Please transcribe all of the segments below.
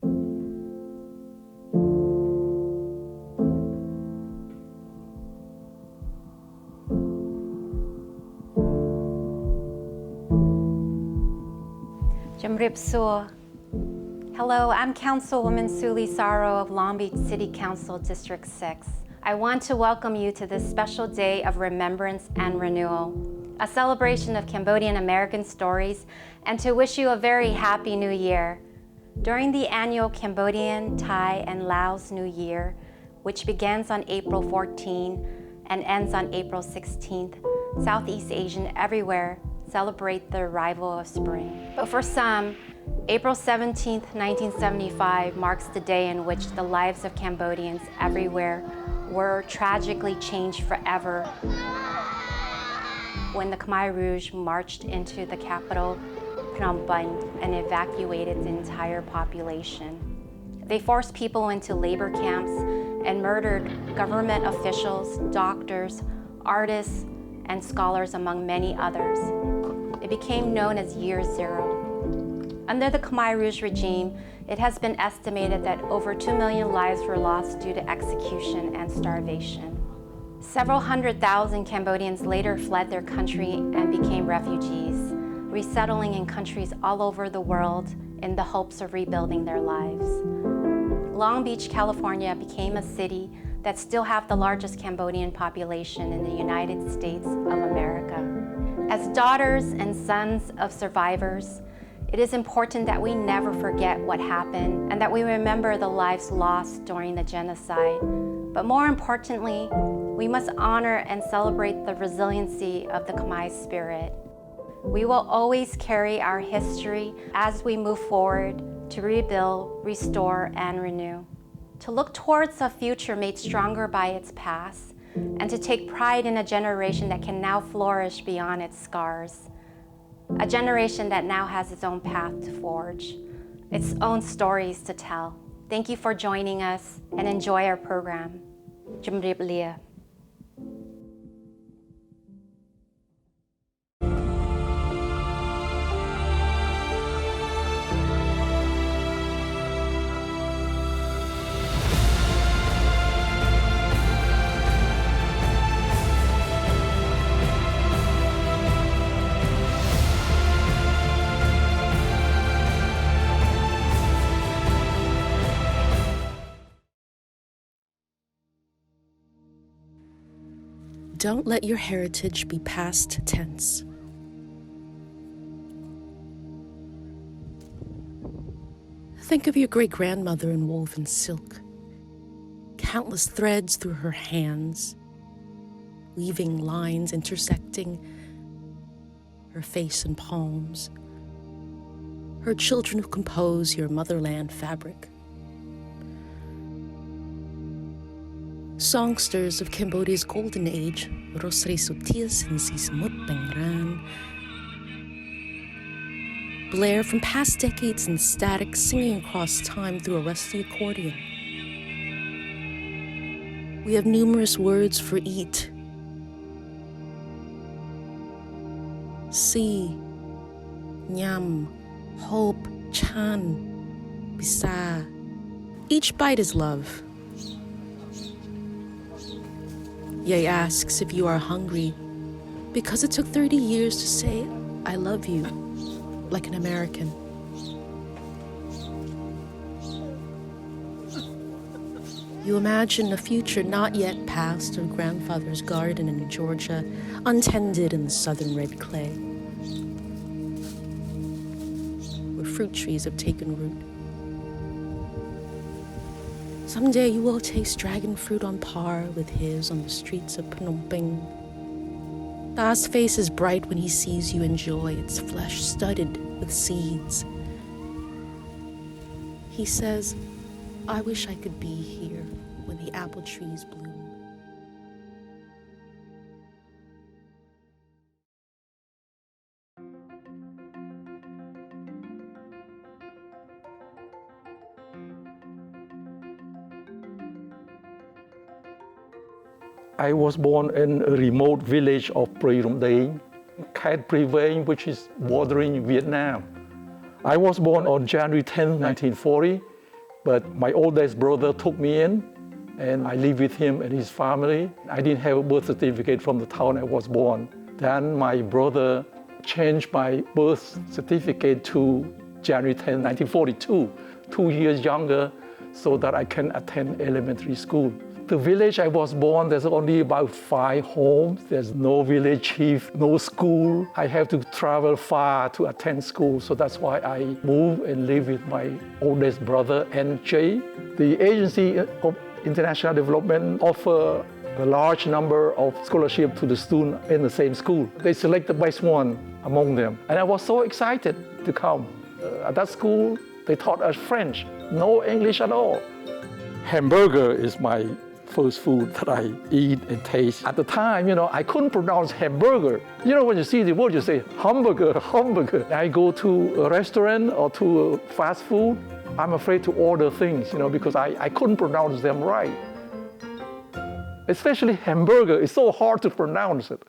Jumrip Suo. Hello, I'm Councilwoman Suli Saro of Long Beach City Council District 6. I want to welcome you to this special day of Remembrance and Renewal, a celebration of Cambodian American stories, and to wish you a very happy new year. During the annual Cambodian, Thai, and Laos New Year, which begins on April 14 and ends on April 16th, Southeast Asians everywhere celebrate the arrival of spring. But for some, April 17, 1975 marks the day in which the lives of Cambodians everywhere were tragically changed forever when the Khmer Rouge marched into the capital, Phnom Penh, and evacuated the entire population. They forced people into labor camps and murdered government officials, doctors, artists, and scholars, among many others. It became known as Year Zero. Under the Khmer Rouge regime, it has been estimated that over 2 million lives were lost due to execution and starvation. Several 100,000 Cambodians later fled their country and became refugees, resettling in countries all over the world in the hopes of rebuilding their lives. Long Beach, California became a city that still has the largest Cambodian population in the United States of America. As daughters and sons of survivors, it is important that we never forget what happened and that we remember the lives lost during the genocide. But more importantly, we must honor and celebrate the resiliency of the Khmer spirit. We will always carry our history as we move forward to rebuild, restore, and renew. To look towards a future made stronger by its past, and to take pride in a generation that can now flourish beyond its scars. A generation that now has its own path to forge, its own stories to tell. Thank you for joining us and enjoy our program. Jumrip Lia. Don't let your heritage be past tense. Think of your great-grandmother in woven silk, countless threads through her hands, weaving lines intersecting her face and palms, her children who compose your motherland fabric. Songsters of Cambodia's golden age, Rosre Sotias and Sisamut Bengran, blare from past decades in static, singing across time through a rusty accordion. We have numerous words for eat. See, nyam, hope, chan, bisa. Each bite is love. Ye asks if you are hungry because it took 30 years to say, I love you, like an American. You imagine a future not yet past of grandfather's garden in Georgia, untended in the southern red clay, where fruit trees have taken root. Someday you will taste dragon fruit on par with his on the streets of Phnom Penh. Da's face is bright when he sees you enjoy its flesh studded with seeds. He says, I wish I could be here when the apple trees bloom. I was born in a remote village of Prerumdeng, Khat Preveng, which is bordering Vietnam. I was born on January 10, 1940, But my oldest brother took me in, and I lived with him and his family. I didn't have a birth certificate from the town I was born. Then my brother changed my birth certificate to January 10, 1942, 2 years younger, so that I can attend elementary school. The village I was born, there's only about 5 homes. There's no village chief, no school. I have to travel far to attend school, so that's why I moved and live with my oldest brother, NJ. The Agency of International Development offer a large number of scholarships to the students in the same school. They select the best one among them. And I was so excited to come. At that school, they taught us French, no English at all. Hamburger is my first food that I eat and taste. At the time, I couldn't pronounce hamburger. When you see the word, you say hamburger, hamburger. I go to a restaurant or to a fast food, I'm afraid to order things, because I couldn't pronounce them right. Especially hamburger, it's so hard to pronounce it.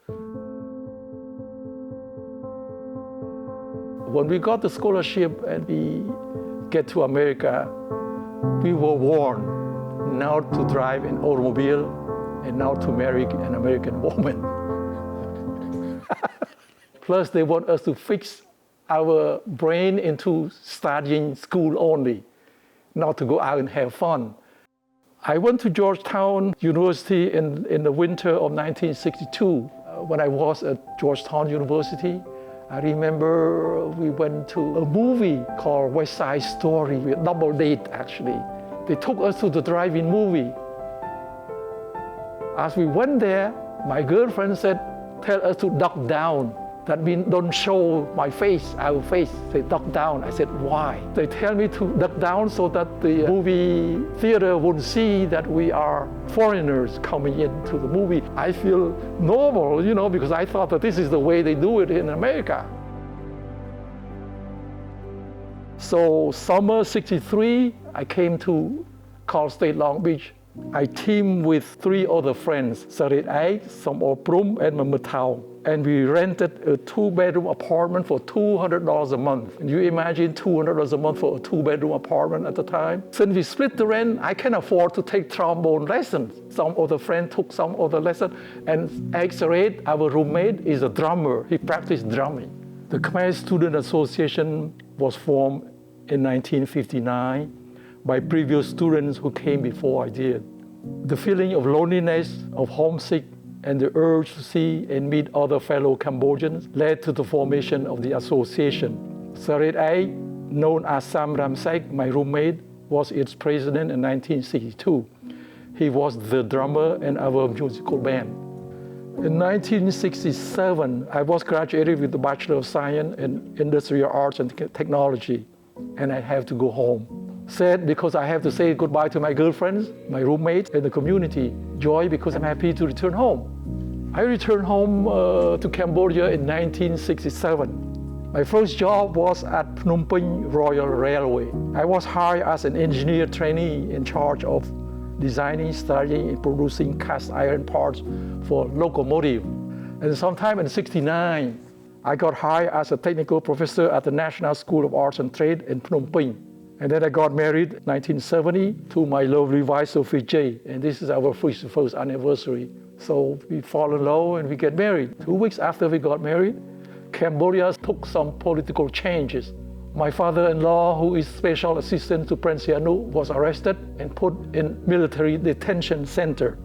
When we got the scholarship and we get to America, we were warned not to drive an automobile and not to marry an American woman. Plus, they want us to fix our brain into studying school only, not to go out and have fun. I went to Georgetown University in the winter of 1962. When I was at Georgetown University, I remember we went to a movie called West Side Story, a double date actually. They took us to the drive-in movie. As we went there, my girlfriend said, tell us to duck down. That means don't show my face, our face. They duck down. I said, why? They tell me to duck down so that the movie theater would see that we are foreigners coming into the movie. I feel normal, because I thought that this is the way they do it in America. So summer '63, I came to Cal State Long Beach. I teamed with 3 other friends, Sarit Ai, Som Prum, and Mamatau. And we rented a 2-bedroom apartment for $200 a month. And you imagine $200 a month for a 2-bedroom apartment at the time? Since we split the rent, I can afford to take trombone lessons. Some other friend took some other lesson. And Sarit, our roommate, is a drummer. He practiced drumming. The Khmer Student Association was formed in 1959 by previous students who came before I did. The feeling of loneliness, of homesick, and the urge to see and meet other fellow Cambodians led to the formation of the association. Sarit Ai, known as Sam Ramsek, my roommate, was its president in 1962. He was the drummer in our musical band. In 1967, I was graduated with the Bachelor of Science in Industrial Arts and Technology, and I have to go home. Sad because I have to say goodbye to my girlfriends, my roommates, and the community. Joy because I'm happy to return home. I returned home to Cambodia in 1967. My first job was at Phnom Penh Royal Railway. I was hired as an engineer trainee in charge of designing, studying, and producing cast iron parts for locomotive. And sometime in '69, I got hired as a technical professor at the National School of Arts and Trade in Phnom Penh. And then I got married in 1970 to my lovely wife, Sophie J. And this is our first anniversary. So we fall in love and we get married. 2 weeks after we got married, Cambodia took some political changes. My father-in-law, who is special assistant to Prince Sihanouk, was arrested and put in military detention center.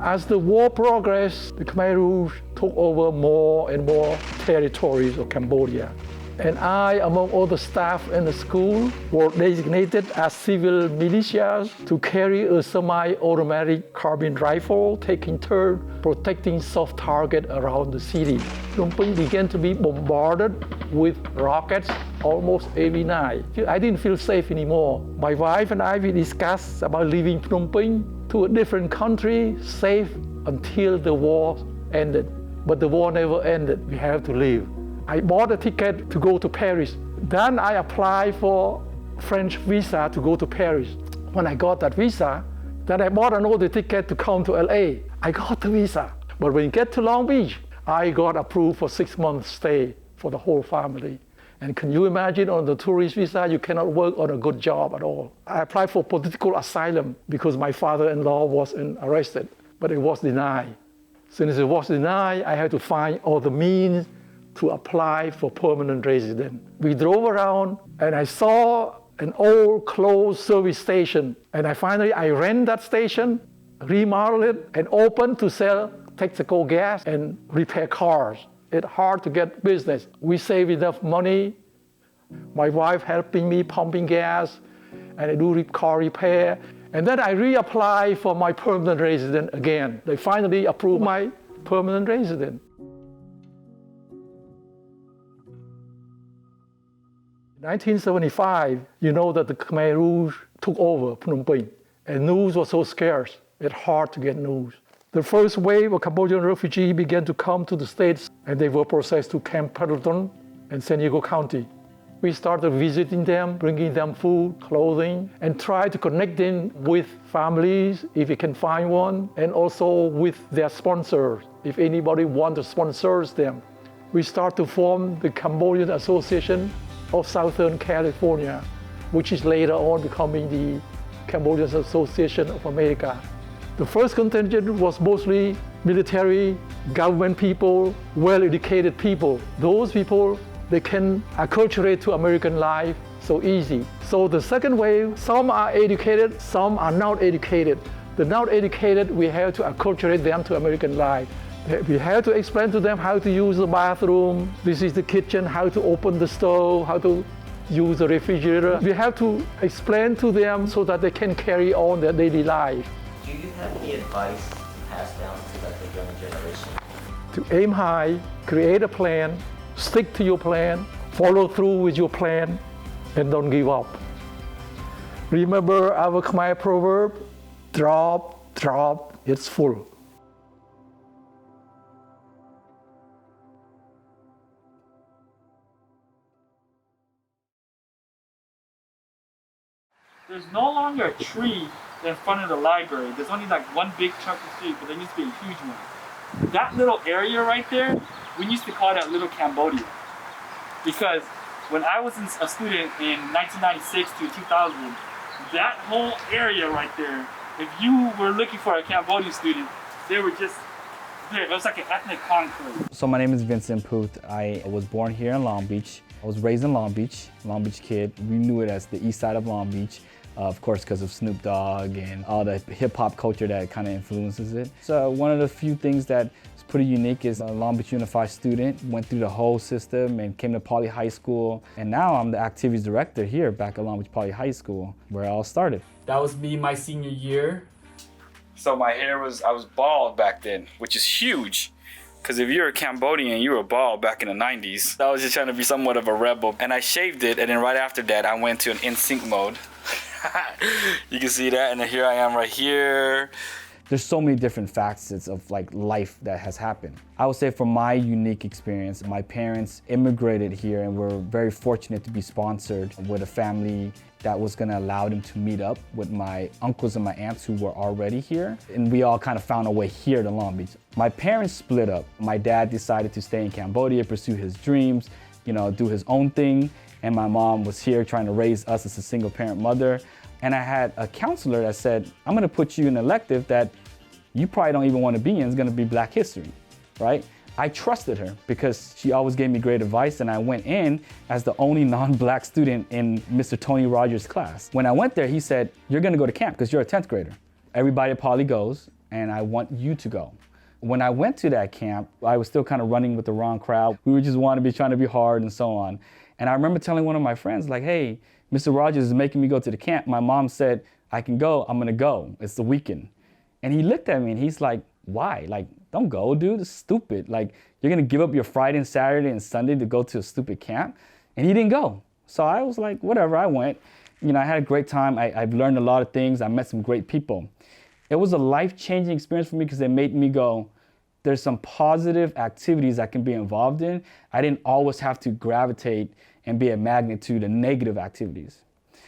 As the war progressed, the Khmer Rouge took over more and more territories of Cambodia. And I, among other staff in the school, were designated as civil militias to carry a semi-automatic carbine rifle, taking turns protecting soft targets around the city. Phnom Penh began to be bombarded with rockets almost every night. I didn't feel safe anymore. My wife and I, we discussed about leaving Phnom Penh to a different country, safe until the war ended. But the war never ended. We have to leave. I bought a ticket to go to Paris. Then I applied for French visa to go to Paris. When I got that visa, then I bought another ticket to come to LA. I got the visa. But when you get to Long Beach, I got approved for 6 months stay for the whole family. And can you imagine on the tourist visa, you cannot work on a good job at all. I applied for political asylum because my father-in-law was arrested, but it was denied. Since it was denied, I had to find all the means to apply for permanent residence. We drove around and I saw an old closed service station. And I rent that station, remodel it, and open to sell tactical gas and repair cars. It's hard to get business. We save enough money. My wife helping me pumping gas, and I do car repair. And then I reapply for my permanent residence again. They finally approved my permanent residence. In 1975, you know that the Khmer Rouge took over Phnom Penh, and news was so scarce. It's hard to get news. The first wave of Cambodian refugees began to come to the States, and they were processed to Camp Pendleton and San Diego County. We started visiting them, bringing them food, clothing, and try to connect them with families, if we can find one, and also with their sponsors, if anybody wants to sponsor them. We start to form the Cambodian Association of Southern California, which is later on becoming the Cambodian Association of America. The first contingent was mostly military, government people, well-educated people. Those people, they can acculturate to American life so easy. So the second wave, some are educated, some are not educated. The not educated, we have to acculturate them to American life. We have to explain to them how to use the bathroom, this is the kitchen, how to open the stove, how to use the refrigerator. We have to explain to them so that they can carry on their daily life. Do you have any advice to pass down to the younger generation? To aim high, create a plan, stick to your plan, follow through with your plan, and don't give up. Remember our Khmer proverb, drop, it's full. There's no longer a tree in front of the library. There's only like one big chunk of tree, but there used to be a huge one. That little area right there, we used to call that Little Cambodia. Because when I was a student in 1996 to 2000, that whole area right there, if you were looking for a Cambodian student, they were just there. It was like an ethnic conclave. So my name is Vincent Puth. I was born here in Long Beach. I was raised in Long Beach kid. We knew it as the east side of Long Beach. Of course, because of Snoop Dogg and all the hip-hop culture that kind of influences it. So one of the few things that is pretty unique is a Long Beach Unified student, went through the whole system and came to Poly High School. And now I'm the activities director here back at Long Beach Poly High School, where it all started. That was me my senior year. So my hair I was bald back then, which is huge. Because if you're a Cambodian, you were bald back in the 90s. I was just trying to be somewhat of a rebel. And I shaved it, and then right after that, I went to an in-sync mode. You can see that, and then here I am right here. There's so many different facets of like life that has happened. I would say from my unique experience, my parents immigrated here and were very fortunate to be sponsored with a family that was gonna allow them to meet up with my uncles and my aunts who were already here. And we all kind of found our way here to Long Beach. My parents split up. My dad decided to stay in Cambodia, pursue his dreams, do his own thing. And my mom was here trying to raise us as a single parent mother. And I had a counselor that said, I'm gonna put you in an elective that you probably don't even wanna be in. It's gonna be Black history, right? I trusted her because she always gave me great advice, and I went in as the only non-Black student in Mr. Tony Rogers' class. When I went there, he said, you're gonna go to camp because you're a 10th grader. Everybody at Poly goes, and I want you to go. When I went to that camp, I was still kind of running with the wrong crowd. We were just trying to be hard and so on. And I remember telling one of my friends, like, hey, Mr. Rogers is making me go to the camp. My mom said, I can go, I'm gonna go. It's the weekend. And he looked at me and he's like, why? Like, don't go, dude, it's stupid. Like, you're gonna give up your Friday and Saturday and Sunday to go to a stupid camp? And he didn't go. So I was like, whatever, I went. I had a great time. I've learned a lot of things. I met some great people. It was a life-changing experience for me because it made me go, there's some positive activities I can be involved in. I didn't always have to gravitate and be a magnet to the negative activities.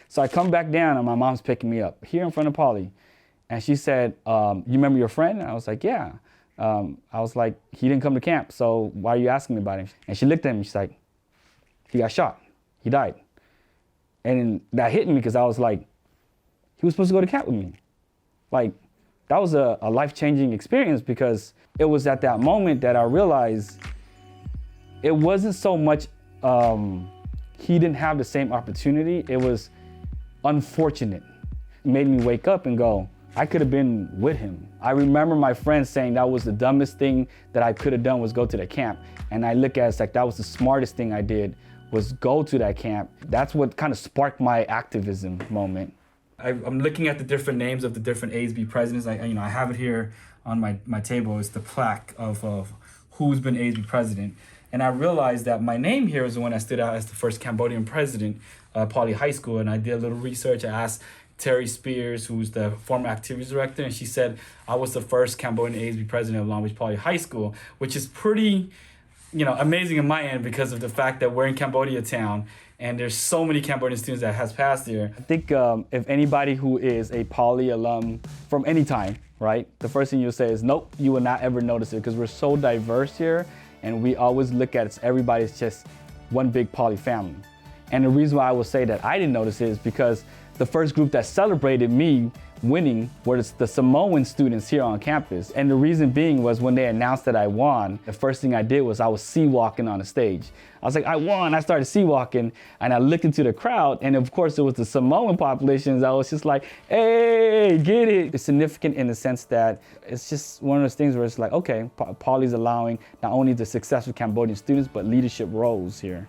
So I come back down and my mom's picking me up here in front of Poly. And she said, you remember your friend? And I was like, yeah. I was like, he didn't come to camp, so why are you asking me about him? And she looked at me, she's like, he got shot. He died. And that hit me because I was like, he was supposed to go to camp with me. Like, that was a life-changing experience because it was at that moment that I realized it wasn't so much he didn't have the same opportunity. It was unfortunate. It made me wake up and go, I could have been with him. I remember my friends saying that was the dumbest thing that I could have done was go to the camp. And I look at it as like that was the smartest thing I did was go to that camp. That's what kind of sparked my activism moment. I'm looking at the different names of the different ASB presidents. I have it here on my table. It's the plaque of who's been ASB president. And I realized that my name here is the one that stood out as the first Cambodian president at Poly High School. And I did a little research. I asked Terry Spears, who's the former activities director, and she said I was the first Cambodian ASB president of Long Beach Poly High School, which is pretty, amazing on my end because of the fact that we're in Cambodia town and there's so many Cambodian students that has passed here. I think if anybody who is a Poly alum from any time, right, the first thing you'll say is, nope, you will not ever notice it because we're so diverse here and we always look at it, everybody's just one big Poly family. And the reason why I will say that I didn't notice it is because the first group that celebrated me winning were the Samoan students here on campus. And the reason being was when they announced that I won, the first thing I did was I was sea walking on the stage. I was like, I won. I started sea walking and I looked into the crowd. And of course it was the Samoan populations. I was just like, hey, get it. It's significant in the sense that it's just one of those things where it's like, okay, Poly's allowing not only the successful Cambodian students, but leadership roles here.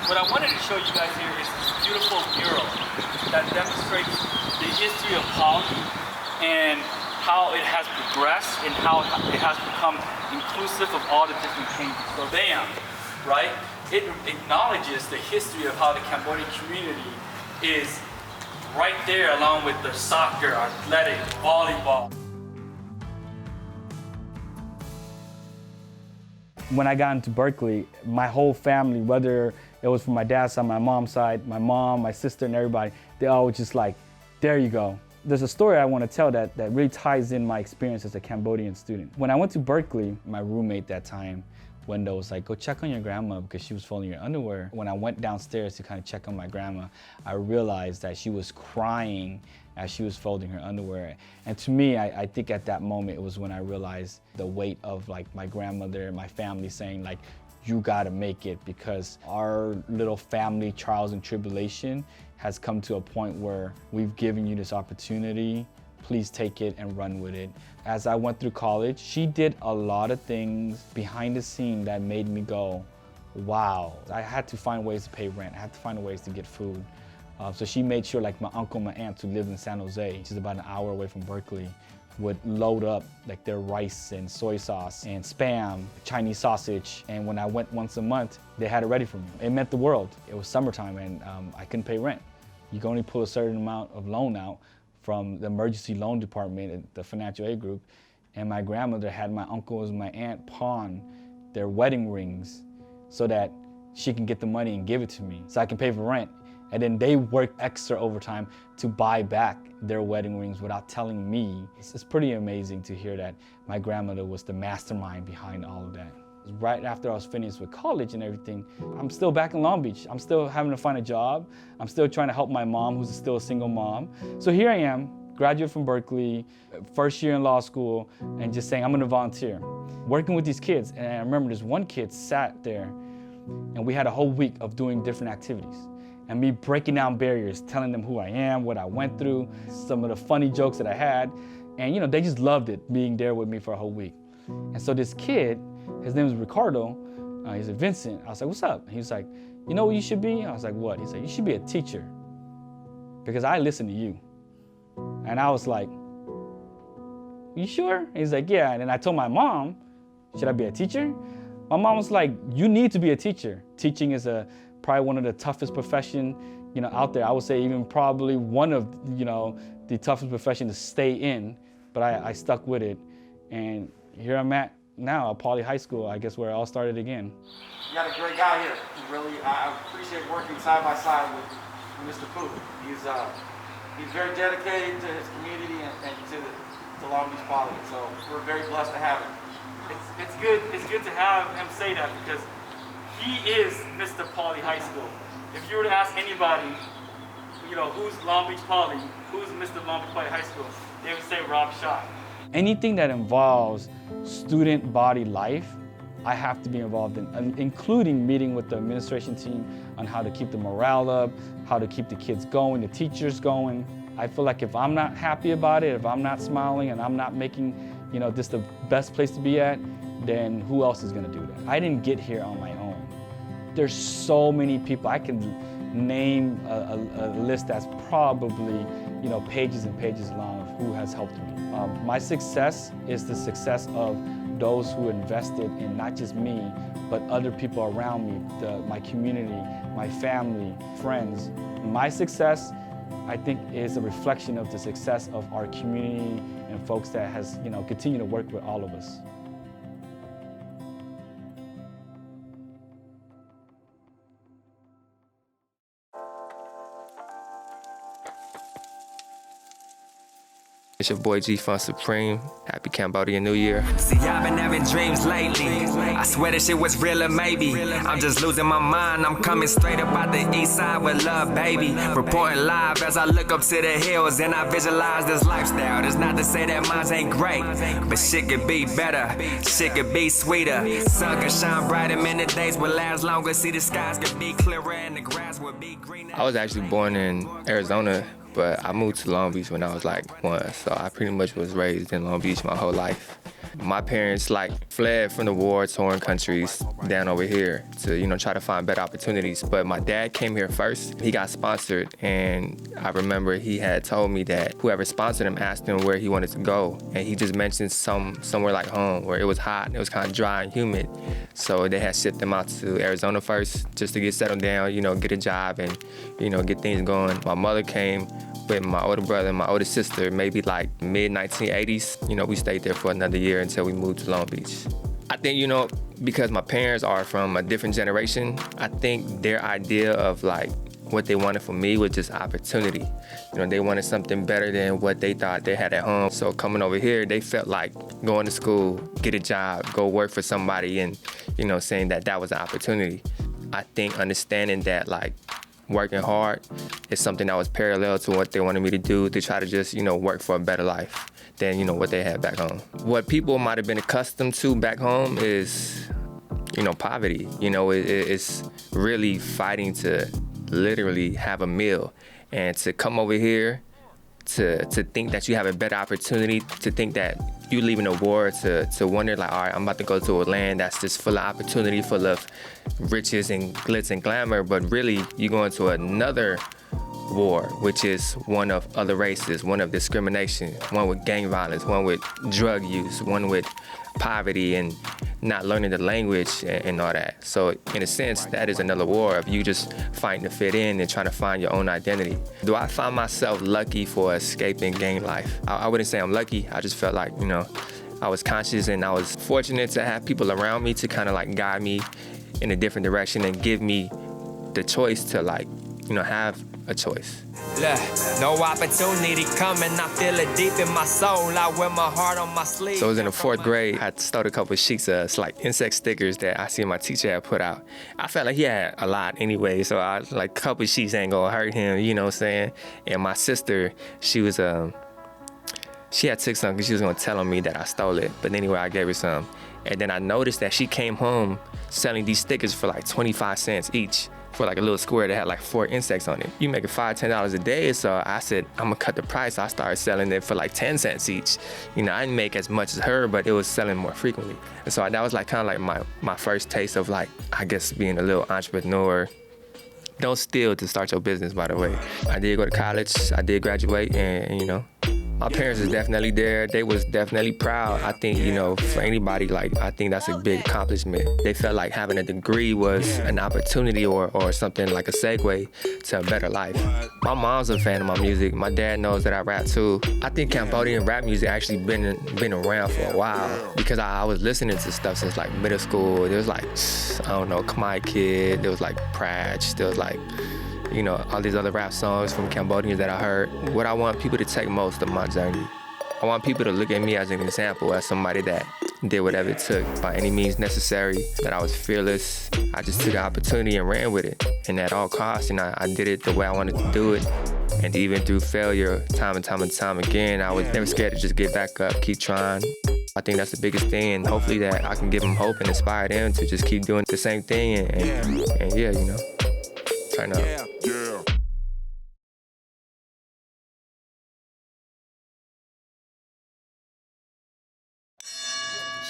What I wanted to show you guys here is this beautiful mural that demonstrates the history of Poly and how it has progressed and how it has become inclusive of all the different changes. So BAM, right? It acknowledges the history of how the Cambodian community is right there along with the soccer, athletic, volleyball. When I got into Berkeley, my whole family, whether it was from my dad's side, my mom's side, my mom, my sister, and everybody, they all were just like, there you go. There's a story I want to tell that really ties in my experience as a Cambodian student. When I went to Berkeley, my roommate that time, Wendell, was like, go check on your grandma because she was folding her underwear. When I went downstairs to kind of check on my grandma, I realized that she was crying as she was folding her underwear. And to me, I think at that moment, it was when I realized the weight of like my grandmother and my family saying like, you gotta make it because our little family trials and tribulation has come to a point where we've given you this opportunity. Please take it and run with it. As I went through college, she did a lot of things behind the scene that made me go, wow. I had to find ways to pay rent. I had to find ways to get food. So she made sure like my uncle and my aunt who lived in San Jose, which is about an hour away from Berkeley, would load up like their rice and soy sauce and Spam, Chinese sausage. And when I went once a month, they had it ready for me. It meant the world. It was summertime and I couldn't pay rent. You can only pull a certain amount of loan out from the emergency loan department at the financial aid group. And my grandmother had my uncles and my aunt pawn their wedding rings so that she can get the money and give it to me so I can pay for rent. And then they worked extra overtime to buy back their wedding rings without telling me. It's pretty amazing to hear that my grandmother was the mastermind behind all of that. Right after I was finished with college and everything, I'm still back in Long Beach. I'm still having to find a job. I'm still trying to help my mom, who's still a single mom. So here I am, graduate from Berkeley, first year in law school, and just saying I'm gonna volunteer. Working with these kids, and I remember this one kid sat there, and we had a whole week of doing different activities. And me breaking down barriers, telling them who I am, what I went through, some of the funny jokes that I had. And they just loved it, being there with me for a whole week. And so this kid, his name is Ricardo, he said, Vincent. I was like, what's up? And he was like, you know what you should be? I was like, what? He said, you should be a teacher because I listen to you. And I was like, you sure? And he's like, yeah. And then I told my mom, should I be a teacher? My mom was like, you need to be a teacher. Teaching is probably one of the toughest profession, out there. I would say even probably one of, the toughest profession to stay in, but I stuck with it. And here I'm at now at Poly High School, I guess where it all started again. You got a great guy here. I appreciate working side by side with Mr. Pooh. He's very dedicated to his community and to Long Beach Poly, so we're very blessed to have him. It's good to have him say that because He is Mr. Poly High School. If you were to ask anybody, you know, who's Long Beach Poly, who's Mr. Long Beach Poly High School, they would say Rob Schott. Anything that involves student body life, I have to be involved in, including meeting with the administration team on how to keep the morale up, how to keep the kids going, the teachers going. I feel like if I'm not happy about it, if I'm not smiling and I'm not making, you know, this the best place to be at, then who else is gonna do that? I didn't get here on my own. There's so many people. I can name a list that's probably, you know, pages and pages long of who has helped me. My success is the success of those who invested in not just me, but other people around me, my community, my family, friends. My success, I think, is a reflection of the success of our community and folks that has, you know, continued to work with all of us. It's your boy G-Funk Supreme. Happy Cambodian New Year. See, I've been having dreams lately. I swear this shit was real or maybe I'm just losing my mind. I'm coming straight up out the east side with love, baby. Reporting live as I look up to the hills and I visualize this lifestyle. That's not to say that mine ain't great, but shit could be better. Shit could be sweeter. Sun could shine brighter, man, the days will last longer. See, the skies could be clearer and the grass would be greener. I was actually born in Arizona, but I moved to Long Beach when I was like 1, so I pretty much was raised in Long Beach my whole life. My parents fled from the war-torn countries down over here to, you know, try to find better opportunities. But my dad came here first. He got sponsored, and I remember he had told me that whoever sponsored him asked him where he wanted to go, and he just mentioned somewhere like home where it was hot and it was kind of dry and humid. So they had shipped him out to Arizona first just to get settled down, you know, get a job and, you know, get things going. My mother came with my older brother and my older sister, maybe like mid-1980s. You know, we stayed there for another year until we moved to Long Beach. I think, you know, because my parents are from a different generation, I think their idea of like what they wanted for me was just opportunity. You know, they wanted something better than what they thought they had at home. So coming over here, they felt like going to school, get a job, go work for somebody and, you know, saying that that was an opportunity. I think understanding that like working hard is something that was parallel to what they wanted me to do to try to just, you know, work for a better life than, you know, what they had back home. What people might have been accustomed to back home is, you know, poverty. You know, it's really fighting to literally have a meal. And to come over here, to think that you have a better opportunity, to think that you leaving a war, to wonder like, all right, I'm about to go to a land that's just full of opportunity, full of riches and glitz and glamour, but really you're going to another war, which is one of other races, one of discrimination, one with gang violence, one with drug use, one with poverty and not learning the language and all that. So in a sense, that is another war of you just fighting to fit in and trying to find your own identity. Do I find myself lucky for escaping gang life? I wouldn't say I'm lucky. I just felt like, you know, I was conscious and I was fortunate to have people around me to kind of like guide me in a different direction and give me the choice to like, you know, have a choice. Look, no opportunity coming, I feel it deep in my soul. I wear my heart on my sleeve. So I was in the 4th grade. I stole a couple of sheets of like insect stickers that I see my teacher had put out. I felt like he had a lot anyway, so I was like, a couple of sheets ain't gonna hurt him, you know what I'm saying? And my sister, she was she had took some because she was gonna tell on me that I stole it. But anyway, I gave her some. And then I noticed that she came home selling these stickers for like 25 cents each, for like a little square that had like 4 insects on it. You make it $5, $10 a day, so I said, I'm gonna cut the price. I started selling it for like 10 cents each. You know, I didn't make as much as her, but it was selling more frequently. And so that was like kind of like my first taste of like, I guess being a little entrepreneur. Don't steal to start your business, by the way. I did go to college, I did graduate, and you know, my parents is definitely there. They was definitely proud. I think, you know, for anybody, like, I think that's a big accomplishment. They felt like having a degree was an opportunity or something like a segue to a better life. My mom's a fan of my music. My dad knows that I rap too. I think Cambodian rap music actually been around for a while because I was listening to stuff since like middle school. There was like, I don't know, Khmer Kid. There was like Pratch. There was like, you know, all these other rap songs from Cambodians that I heard. What I want people to take most of my journey, I want people to look at me as an example, as somebody that did whatever it took by any means necessary, that I was fearless. I just took the opportunity and ran with it. And at all costs, and I did it the way I wanted to do it. And even through failure, time and time again, I was never scared to just get back up, keep trying. I think that's the biggest thing, and hopefully that I can give them hope and inspire them to just keep doing the same thing and yeah, you know, turn up. Yeah.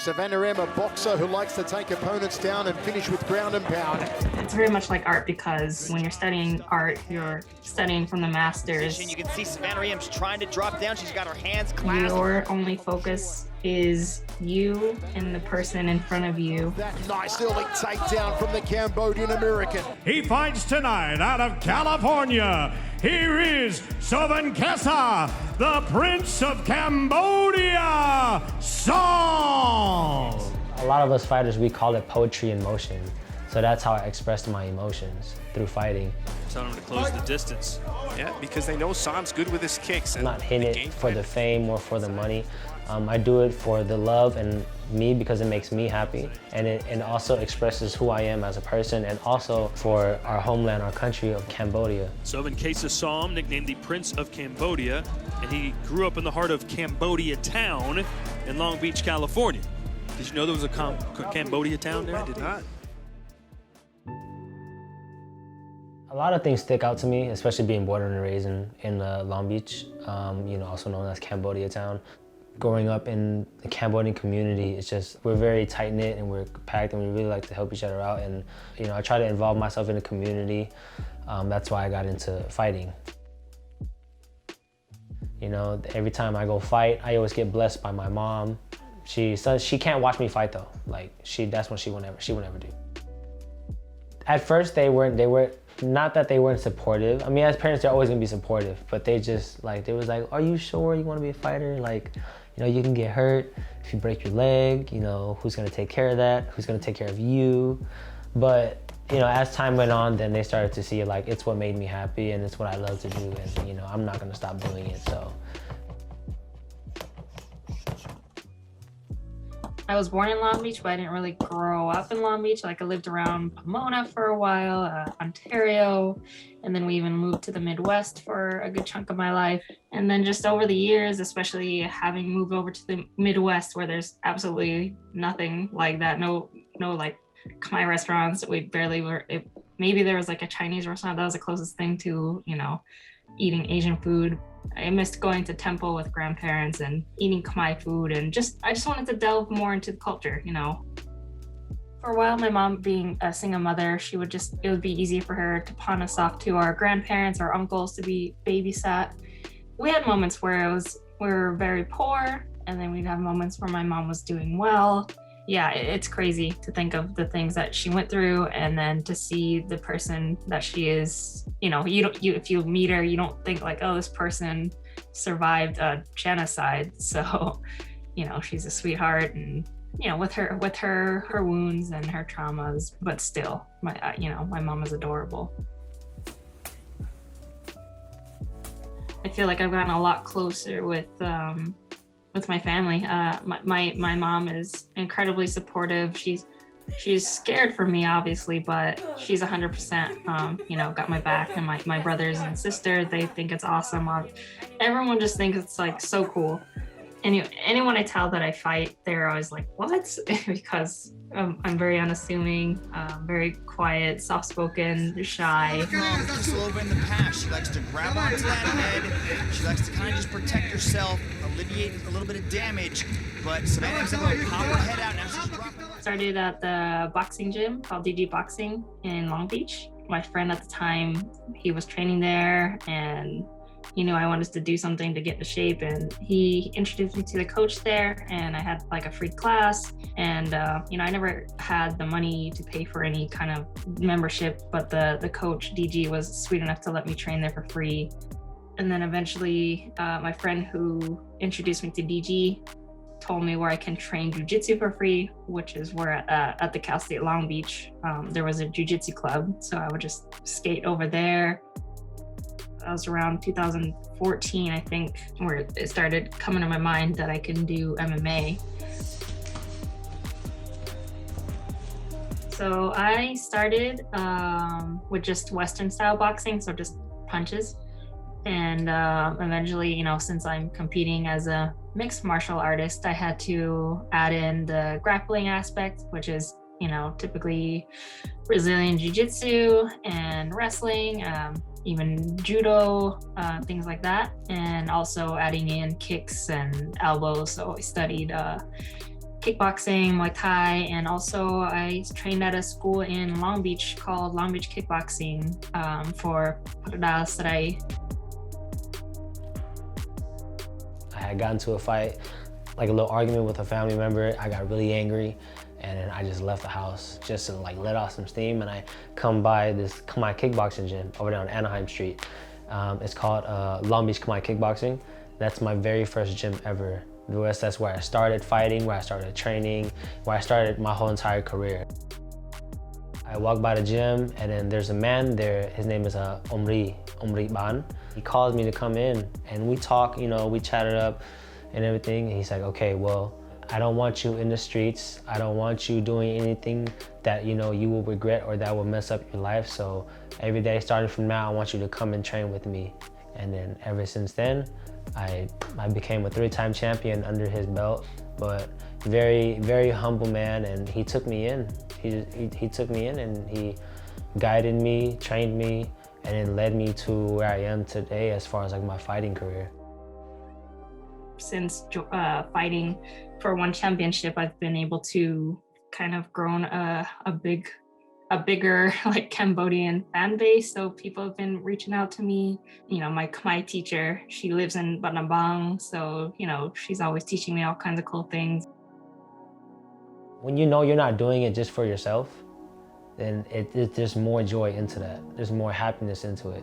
Savannah M, a boxer who likes to take opponents down and finish with ground and pound. It's very much like art because when you're studying art, you're studying from the masters. You can see Savannah M's trying to drop down. She's got her hands clasped. Your only focus is you and the person in front of you. That nice early takedown from the Cambodian American. He fights tonight out of California. Here is Sovankesa, the Prince of Cambodia, Song. A lot of us fighters, we call it poetry in motion. So that's how I expressed my emotions, through fighting. Tell them to close the distance. Yeah, because they know Sam's good with his kicks. I'm not hitting it for the fame or for the money. I do it for the love and me because it makes me happy. And it also expresses who I am as a person, and also for our homeland, our country of Cambodia. Sovankesa Som, nicknamed the Prince of Cambodia, and he grew up in the heart of Cambodia Town in Long Beach, California. Did you know there was a Cambodia Town there? I did not. A lot of things stick out to me, especially being born and raised in Long Beach, you know, also known as Cambodia Town. Growing up in the Cambodian community, it's just, we're very tight-knit and we're packed and we really like to help each other out. And, you know, I try to involve myself in the community. That's why I got into fighting. You know, every time I go fight, I always get blessed by my mom. She can't watch me fight though. Like, that's what she would never do. At first, they were not that they weren't supportive. I mean, as parents, they're always gonna be supportive, but they just they was like, are you sure you wanna be a fighter? Like, you know, you can get hurt if you break your leg, you know, who's gonna take care of that? Who's gonna take care of you? But, you know, as time went on, then they started to see like, it's what made me happy and it's what I love to do, and, you know, I'm not gonna stop doing it, so. I was born in Long Beach, but I didn't really grow up in Long Beach. Like, I lived around Pomona for a while, Ontario, and then we even moved to the Midwest for a good chunk of my life. And then just over the years, especially having moved over to the Midwest where there's absolutely nothing like that, no like Khmer restaurants. We barely were, maybe there was like a Chinese restaurant. That was the closest thing to, you know, eating Asian food. I missed going to temple with grandparents and eating Khmer food, and I just wanted to delve more into the culture, you know. For a while, my mom being a single mother, it would be easy for her to pawn us off to our grandparents or uncles to be babysat. We had moments where we were very poor, and then we'd have moments where my mom was doing well. Yeah, it's crazy to think of the things that she went through, and then to see the person that she is. You know, if you meet her, you don't think like, oh, this person survived a genocide. So, you know, she's a sweetheart, and, you know, with her wounds and her traumas, but still, my mom is adorable. I feel like I've gotten a lot closer with my family. My mom is incredibly supportive. She's scared for me, obviously, but she's 100%, you know, got my back. And my brothers and sister, they think it's awesome. Everyone just thinks it's like so cool. Anyone I tell that I fight, they're always like, what? Because I'm very unassuming, very quiet, soft-spoken, shy. Mom, Slova in the past, she likes to grab onto that head. She likes to kind of just protect herself, alleviate a little bit of damage. But Savannah's able to pop her head out now. She's dropping. Started at the boxing gym called DG Boxing in Long Beach. My friend at the time, he was training there, and he knew I wanted to do something to get into shape, and he introduced me to the coach there, and I had like a free class. And you know, I never had the money to pay for any kind of membership, but the coach DG was sweet enough to let me train there for free. And then eventually my friend who introduced me to DG told me where I can train jiu-jitsu for free, which is where at the Cal State Long Beach, there was a jiu-jitsu club. So I would just skate over there. That was around 2014, I think, where it started coming to my mind that I can do MMA. So I started with just Western style boxing, so just punches. And eventually, you know, since I'm competing as a mixed martial artist, I had to add in the grappling aspect, which is, you know, typically Brazilian jiu-jitsu and wrestling, even judo, things like that. And also adding in kicks and elbows. So I studied kickboxing, Muay Thai, and also I trained at a school in Long Beach called Long Beach Kickboxing for Patadas that I had gotten into a fight, like a little argument with a family member. I got really angry, and then I just left the house just to like let off some steam. And I come by this Khmer kickboxing gym over there on Anaheim Street. It's called Long Beach Khmer Kickboxing. That's my very first gym ever. That's where I started fighting, where I started training, where I started my whole entire career. I walk by the gym, and then there's a man there. His name is Omri Ban. He calls me to come in, and we talk, you know, we chatted up and everything. And he's like, okay, well, I don't want you in the streets. I don't want you doing anything that, you know, you will regret or that will mess up your life. So every day starting from now, I want you to come and train with me. And then ever since then, I became a 3-time champion under his belt, but very, very humble man, and he took me in. He took me in, and he guided me, trained me, and then led me to where I am today as far as like my fighting career. Since fighting for one championship, I've been able to kind of grown a bigger like Cambodian fan base. So people have been reaching out to me. You know, my Khmer teacher, she lives in Battambang, so you know, she's always teaching me all kinds of cool things. When you know you're not doing it just for yourself, then there's more joy into that. There's more happiness into it.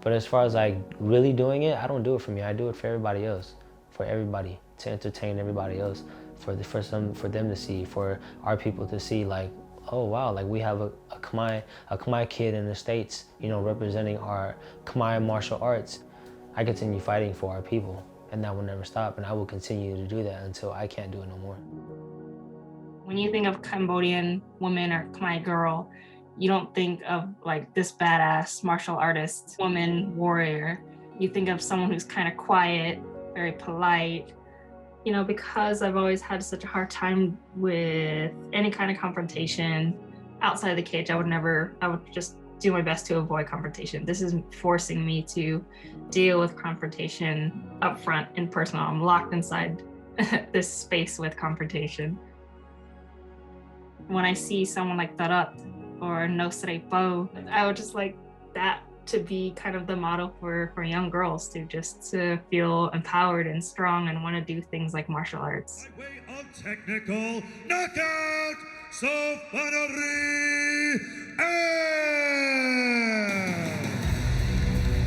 But as far as like really doing it, I don't do it for me. I do it for everybody else, for everybody, to entertain everybody else, for them to see, for our people to see, like, oh wow, like we have a Khmer kid in the States, you know, representing our Khmer martial arts. I continue fighting for our people, and that will never stop, and I will continue to do that until I can't do it no more. When you think of Cambodian woman or Khmer girl, you don't think of like this badass martial artist, woman, warrior. You think of someone who's kind of quiet, very polite. You know, because I've always had such a hard time with any kind of confrontation outside the cage, I would just do my best to avoid confrontation. This is forcing me to deal with confrontation up front and personal. I'm locked inside this space with confrontation. When I see someone like Tarat or No Srepo, I would just like that to be kind of the model for young girls to feel empowered and strong and want to do things like martial arts. By way of technical knockout, Sofanari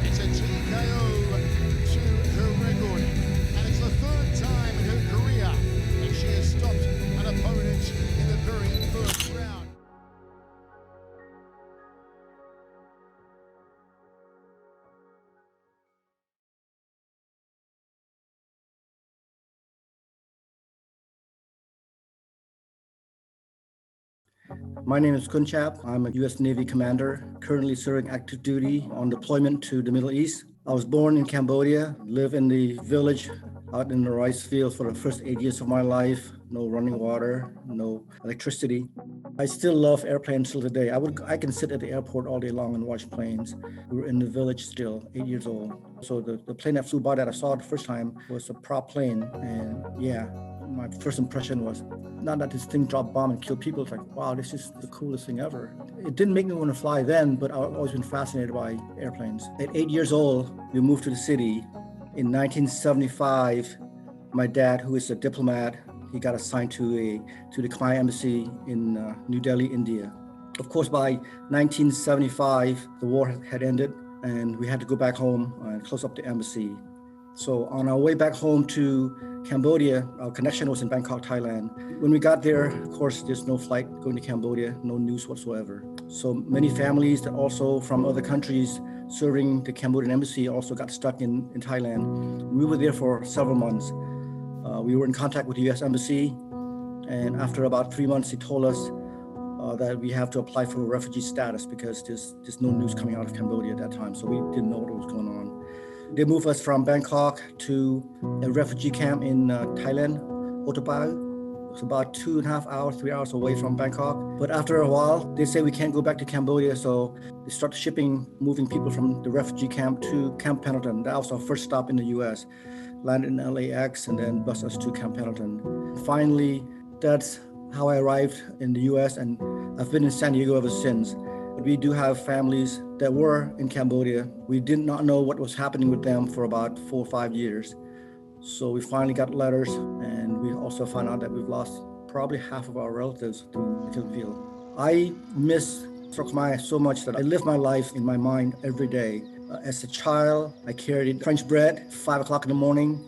It's a TKO to her record, and it's the 3rd time in her career that she has stopped an opponent in the very first round. My name is Kunchap. I'm a U.S. Navy commander, currently serving active duty on deployment to the Middle East. I was born in Cambodia, live in the village out in the rice field for the first 8 years of my life. No running water, no electricity. I still love airplanes till today. I can sit at the airport all day long and watch planes. We were in the village still, 8 years old. So the plane that flew by that I saw the first time was a prop plane, and yeah, my first impression was, not that this thing dropped bomb and killed people, it's like, wow, this is the coolest thing ever. It didn't make me want to fly then, but I've always been fascinated by airplanes. At 8 years old, we moved to the city. In 1975, my dad, who is a diplomat, he got assigned to the Khmer embassy in New Delhi, India. Of course, by 1975, the war had ended, and we had to go back home and close up the embassy. So on our way back home to Cambodia, our connection was in Bangkok, Thailand. When we got there, of course, there's no flight going to Cambodia, no news whatsoever. So many families that also from other countries serving the Cambodian embassy also got stuck in Thailand. We were there for several months. We were in contact with the U.S. Embassy, and after about 3 months, he told us, that we have to apply for refugee status because there's no news coming out of Cambodia at that time, so we didn't know what was going on. They moved us from Bangkok to a refugee camp in Thailand, Otapao. It's about 2.5 hours, 3 hours away from Bangkok. But after a while, they say we can't go back to Cambodia, so they start moving people from the refugee camp to Camp Pendleton. That was our first stop in the US. Landed in LAX and then bus us to Camp Pendleton. Finally, that's how I arrived in the US, and I've been in San Diego ever since. We do have families that were in Cambodia. We did not know what was happening with them for about 4 or 5 years. So we finally got letters, and we also found out that we've lost probably half of our relatives through the killing field. I miss Srokmai so much that I live my life in my mind every day. As a child, I carried French bread, 5 o'clock in the morning.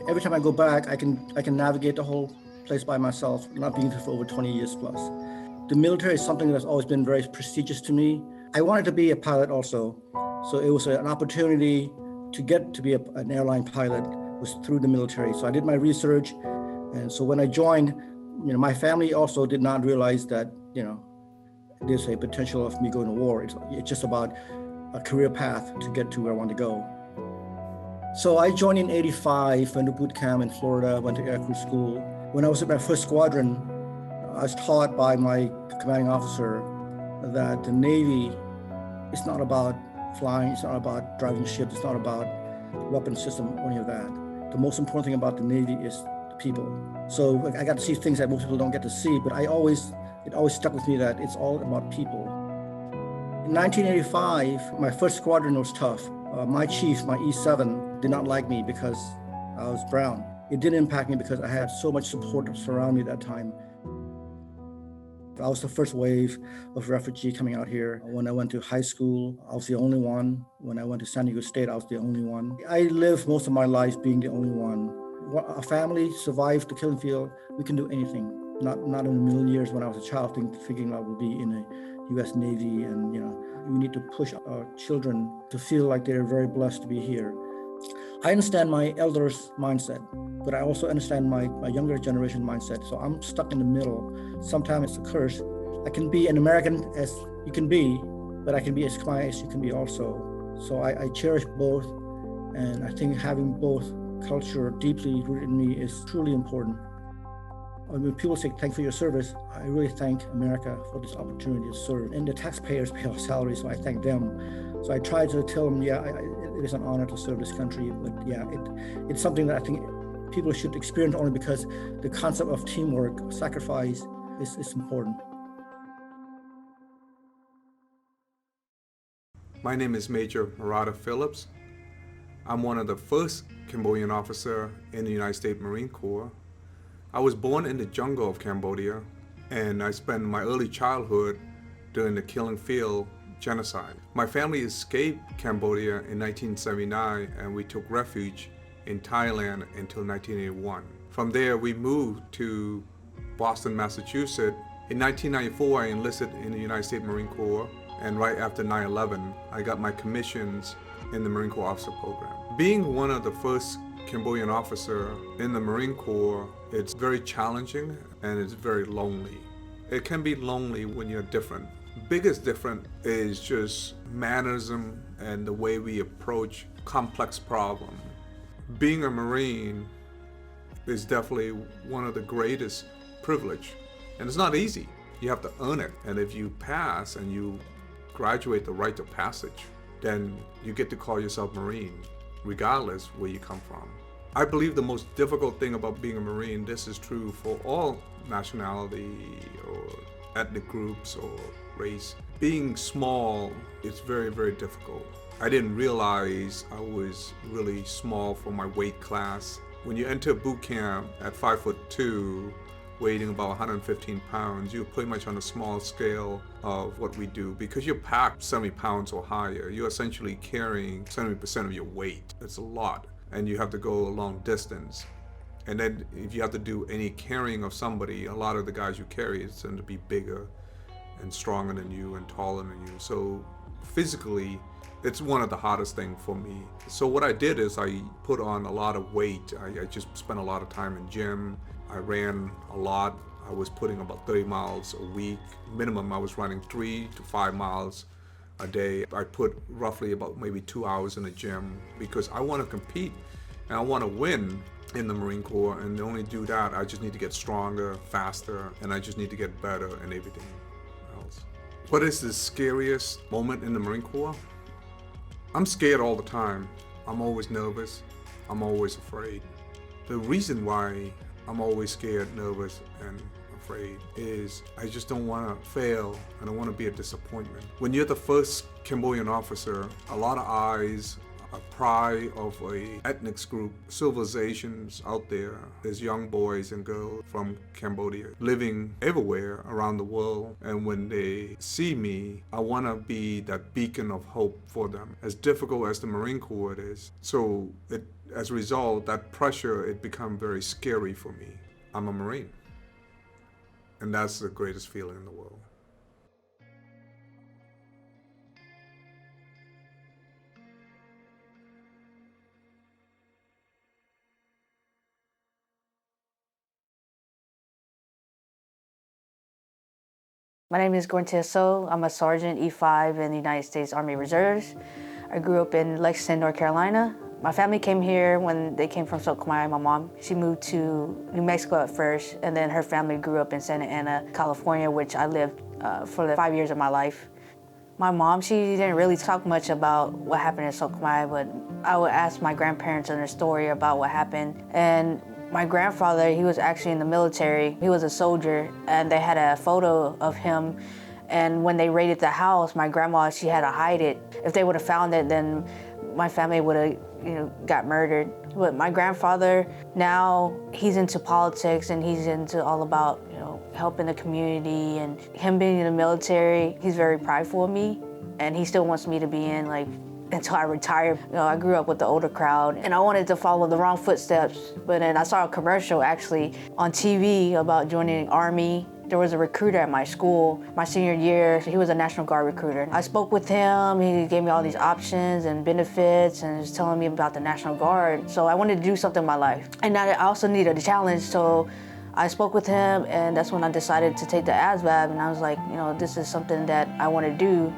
Every time I go back, I can navigate the whole place by myself, not being there for over 20 years plus. The military is something that's always been very prestigious to me. I wanted to be a pilot also, so it was an opportunity to get to be an airline pilot was through the military. So I did my research, and so when I joined, my family also did not realize that, there's a potential of me going to war. It's just about a career path to get to where I want to go. So I joined in '85, went to boot camp in Florida, went to air crew school. When I was at my first squadron, I was taught by my commanding officer that the Navy is not about flying, it's not about driving ships, it's not about weapon system or any of that. The most important thing about the Navy is the people. So I got to see things that most people don't get to see, but it always stuck with me that it's all about people. In 1985, my first squadron was tough. My chief, my E7, did not like me because I was brown. It didn't impact me because I had so much support surround me at that time. I was the first wave of refugee coming out here. When I went to high school, I was the only one. When I went to San Diego State, I was the only one. I lived most of my life being the only one. A family survived the killing field. We can do anything. Not in a million years when I was a child thinking I would be in the US Navy, and we need to push our children to feel like they're very blessed to be here. I understand my elders' mindset, but I also understand my younger generation mindset. So I'm stuck in the middle. Sometimes it's a curse. I can be an American as you can be, but I can be as Khmer as you can be also. So I cherish both, and I think having both culture deeply rooted in me is truly important. When people say thank you for your service, I really thank America for this opportunity to serve. And the taxpayers pay our salaries, so I thank them. So I try to tell them, it is an honor to serve this country, but it's something that I think people should experience only because the concept of teamwork, sacrifice is important. My name is Major Murata Phillips. I'm one of the first Cambodian officer in the United States Marine Corps. I was born in the jungle of Cambodia, and I spent my early childhood during the killing field genocide. My family escaped Cambodia in 1979, and we took refuge in Thailand until 1981. From there, we moved to Boston, Massachusetts. In 1994, I enlisted in the United States Marine Corps, and right after 9/11, I got my commissions in the Marine Corps Officer Program. Being one of the first Cambodian officer in the Marine Corps, it's very challenging and it's very lonely. It can be lonely when you're different. Biggest difference is just mannerism and the way we approach complex problems. Being a Marine is definitely one of the greatest privilege, and it's not easy. You have to earn it, and if you pass and you graduate the rite of passage, then you get to call yourself Marine, regardless where you come from. I believe the most difficult thing about being a Marine, this is true for all nationality or ethnic groups or race. Being small is very, very difficult. I didn't realize I was really small for my weight class. When you enter boot camp at 5'2", weighing about 115 pounds, you're pretty much on a small scale of what we do. Because you're packed 70 pounds or higher, you're essentially carrying 70% of your weight. It's a lot, and you have to go a long distance. And then if you have to do any carrying of somebody, a lot of the guys you carry tend to be bigger and stronger than you and taller than you. So physically, it's one of the hardest things for me. So what I did is I put on a lot of weight. I just spent a lot of time in gym. I ran a lot. I was putting about 30 miles a week. Minimum, I was running 3 to 5 miles a day. I put roughly about maybe 2 hours in the gym because I want to compete and I want to win in the Marine Corps. And to only do that, I just need to get stronger, faster, and I just need to get better in everything else. What is the scariest moment in the Marine Corps? I'm scared all the time. I'm always nervous. I'm always afraid. The reason why I'm always scared, nervous, and afraid is I just don't want to fail. I don't want to be a disappointment. When you're the first Cambodian officer, a lot of eyes, a pride of a ethnic group, civilizations out there. There's young boys and girls from Cambodia living everywhere around the world. And when they see me, I want to be that beacon of hope for them. As difficult as the Marine Corps is. So as a result, that pressure, it become very scary for me. I'm a Marine. And that's the greatest feeling in the world. My name is Gorntia So. I'm a Sergeant E5 in the United States Army Reserves. I grew up in Lexington, North Carolina. My family came here when they came from Silk Khmer. My mom, she moved to New Mexico at first, and then her family grew up in Santa Ana, California, which I lived for the 5 years of my life. My mom, she didn't really talk much about what happened in Silk Khmer, but I would ask my grandparents and their story about what happened. And my grandfather, he was actually in the military. He was a soldier, and they had a photo of him. And when they raided the house, my grandma, she had to hide it. If they would have found it, then my family would have, got murdered. But my grandfather, now he's into politics and he's into all about, helping the community. And him being in the military, he's very prideful of me, and he still wants me to be in, until I retire. I grew up with the older crowd, and I wanted to follow the wrong footsteps. But then I saw a commercial actually on TV about joining the Army. There was a recruiter at my school, my senior year. He was a National Guard recruiter. I spoke with him. He gave me all these options and benefits and was telling me about the National Guard. So I wanted to do something in my life. And I also needed a challenge, so I spoke with him, and that's when I decided to take the ASVAB. And I was like, this is something that I want to do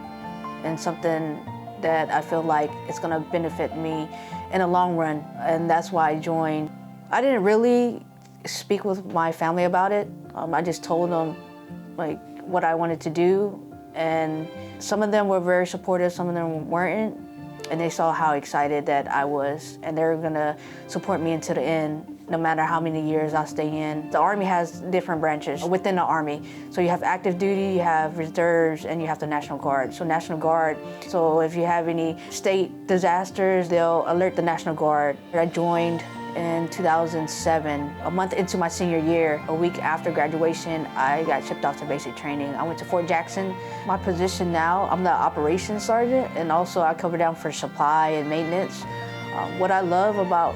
and something that I feel like it's gonna benefit me in the long run. And that's why I joined. I didn't really speak with my family about it. I just told them what I wanted to do, and some of them were very supportive, some of them weren't, and they saw how excited that I was, and they were gonna support me into the end, no matter how many years I stay in. The Army has different branches within the Army. So you have active duty, you have reserves, and you have the National Guard. So National Guard, so if you have any state disasters, they'll alert the National Guard. I joined in 2007, a month into my senior year. A week after graduation, I got shipped off to basic training. I went to Fort Jackson. My position now, I'm the operations sergeant, and also I cover down for supply and maintenance. What I love about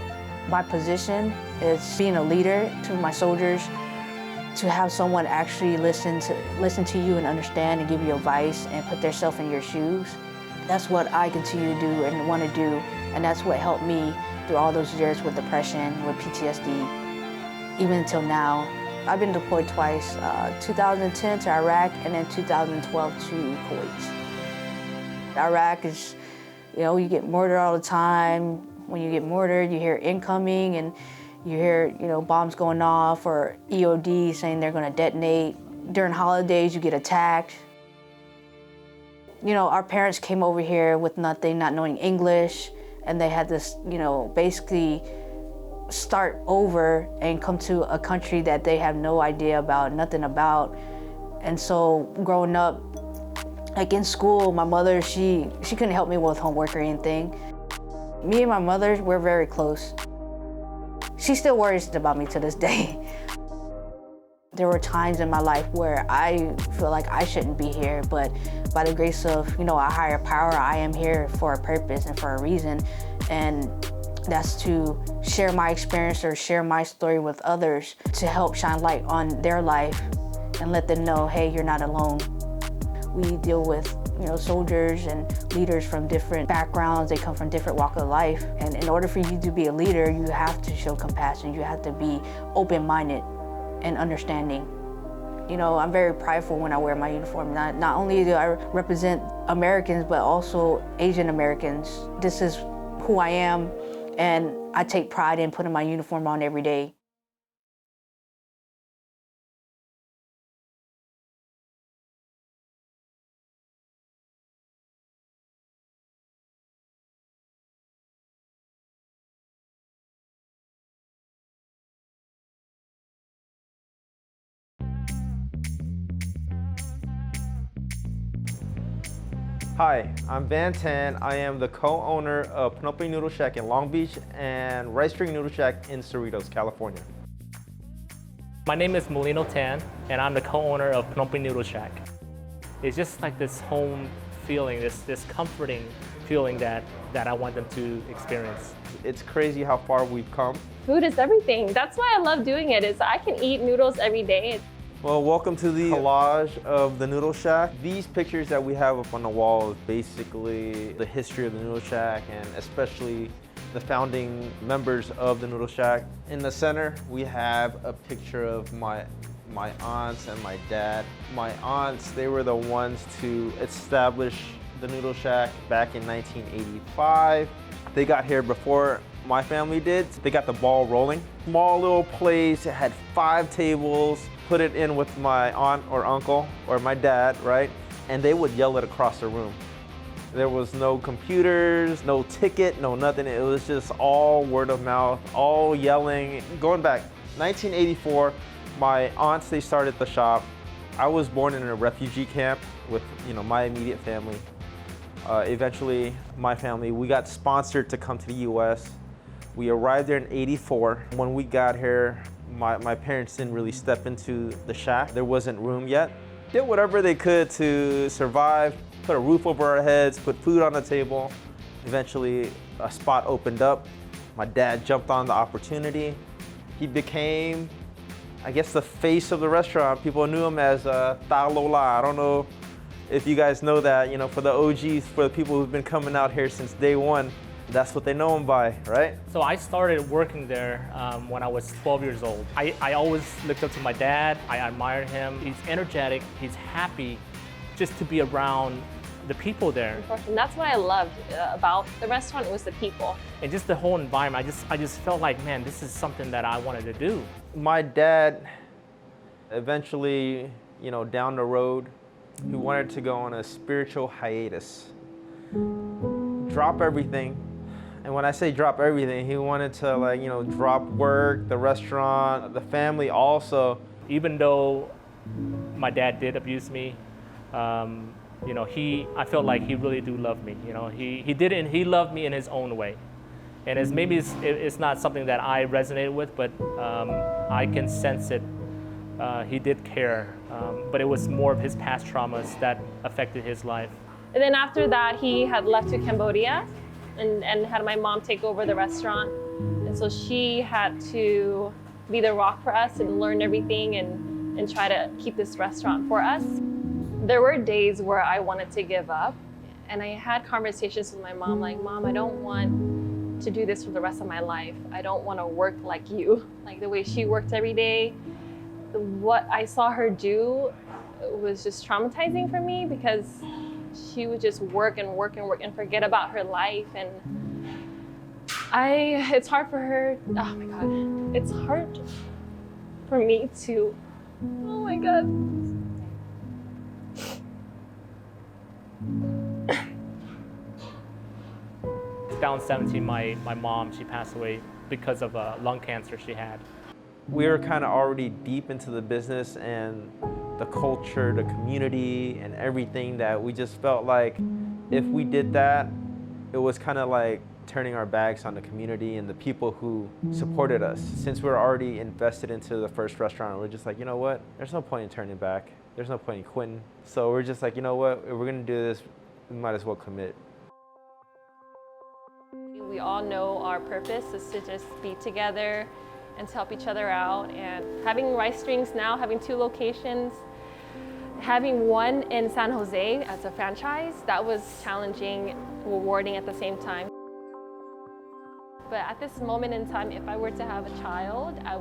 my position is being a leader to my soldiers, to have someone actually listen to you and understand and give you advice and put themselves in your shoes. That's what I continue to do and want to do, and that's what helped me through all those years with depression, with PTSD, even until now. I've been deployed twice, 2010 to Iraq and then 2012 to Kuwait. Iraq is, you get murdered all the time. When you get murdered, you hear incoming and you hear, bombs going off or EOD saying they're gonna detonate. During holidays, you get attacked. Our parents came over here with nothing, not knowing English, and they had this, basically start over and come to a country that they have no idea about, nothing about. And so growing up, in school, my mother, she couldn't help me with homework or anything. Me and my mother, we're very close. She still worries about me to this day. There were times in my life where I feel like I shouldn't be here, but by the grace of, a higher power, I am here for a purpose and for a reason. And that's to share my experience or share my story with others to help shine light on their life and let them know, hey, you're not alone. We deal with soldiers and leaders from different backgrounds. They come from different walks of life. And in order for you to be a leader, you have to show compassion. You have to be open-minded and understanding. You know, I'm very prideful when I wear my uniform. Not only do I represent Americans, but also Asian Americans. This is who I am, and I take pride in putting my uniform on every day. Hi, I'm Van Tan. I am the co-owner of Panoply Noodle Shack in Long Beach and Rice String Noodle Shack in Cerritos, California. My name is Molino Tan, and I'm the co-owner of Panoply Noodle Shack. It's just like this home feeling, this comforting feeling that I want them to experience. It's crazy how far we've come. Food is everything. That's why I love doing it, is I can eat noodles every day. Well, welcome to the collage of the Noodle Shack. These pictures that we have up on the wall is basically the history of the Noodle Shack, and especially the founding members of the Noodle Shack. In the center, we have a picture of my aunts and my dad. My aunts, they were the ones to establish the Noodle Shack back in 1985. They got here before my family did. They got the ball rolling. Small little place, it had 5 tables. Put it in with my aunt or uncle or my dad, right? And they would yell it across the room. There was no computers, no ticket, no nothing. It was just all word of mouth, all yelling. Going back, 1984, my aunts, they started the shop. I was born in a refugee camp with, my immediate family. Eventually, my family, we got sponsored to come to the US. We arrived there in '84. When we got here, my parents didn't really step into the shack. There wasn't room yet. Did whatever they could to survive, put a roof over our heads, put food on the table. Eventually, a spot opened up. My dad jumped on the opportunity. He became, I guess, the face of the restaurant. People knew him as Ta Lola. I don't know if you guys know that, for the OGs, for the people who've been coming out here since day one, that's what they know him by, right? So I started working there when I was 12 years old. I always looked up to my dad. I admired him. He's energetic, he's happy just to be around the people there. And that's what I loved about the restaurant, it was the people. And just the whole environment, I just felt like, man, this is something that I wanted to do. My dad, eventually, down the road, he wanted to go on a spiritual hiatus. Drop everything. And when I say drop everything, he wanted to drop work, the restaurant, the family also. Even though my dad did abuse me, I felt like he really do love me. He did it, and he loved me in his own way. And maybe it's not something that I resonated with, but I can sense it. He did care, but it was more of his past traumas that affected his life. And then after that, he had left to Cambodia and had my mom take over the restaurant. And so she had to be the rock for us and learn everything and try to keep this restaurant for us. There were days where I wanted to give up, and I had conversations with my mom like, Mom, I don't want to do this for the rest of my life. I don't want to work like you. Like the way she worked every day, what I saw her do was just traumatizing for me, because she would just work and work and work and forget about her life. And it's hard for her, oh my God, it's hard for me to, oh my God. 2017, my mom, she passed away because of lung cancer she had. We were kind of already deep into the business and the culture, the community, and everything, that we just felt like if we did that, it was kind of like turning our backs on the community and the people who supported us. Since we were already invested into the first restaurant, we're just like, you know what? There's no point in turning back. There's no point in quitting. So we're just like, you know what? If we're gonna do this, we might as well commit. We all know our purpose is to just be together and to help each other out. And having Rice Strings now, having 2 locations, having one in San Jose as a franchise, that was challenging, rewarding at the same time. But at this moment in time, if I were to have a child, I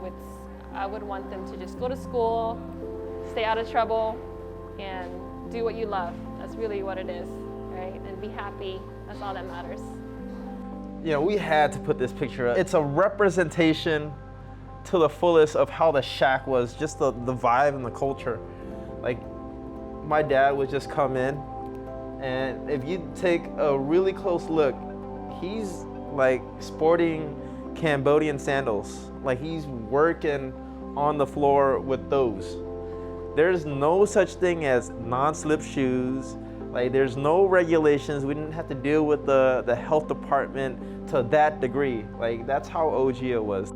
would want them to just go to school, stay out of trouble and do what you love. That's really what it is, right? And be happy. That's all that matters. You know, we had to put this picture up. It's a representation to the fullest of how the shack was, just the vibe and the culture. Like, my dad would just come in, and if you take a really close look, he's like sporting Cambodian sandals. Like, he's working on the floor with those. There's no such thing as non-slip shoes. Like, there's no regulations. We didn't have to deal with the health department to that degree. Like, that's how OG it was.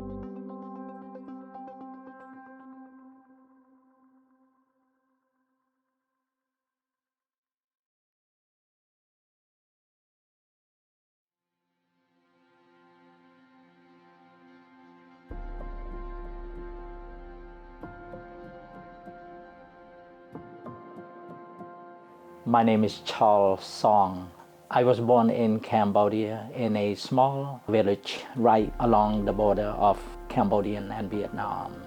My name is Charles Song. I was born in Cambodia in a small village right along the border of Cambodian and Vietnam.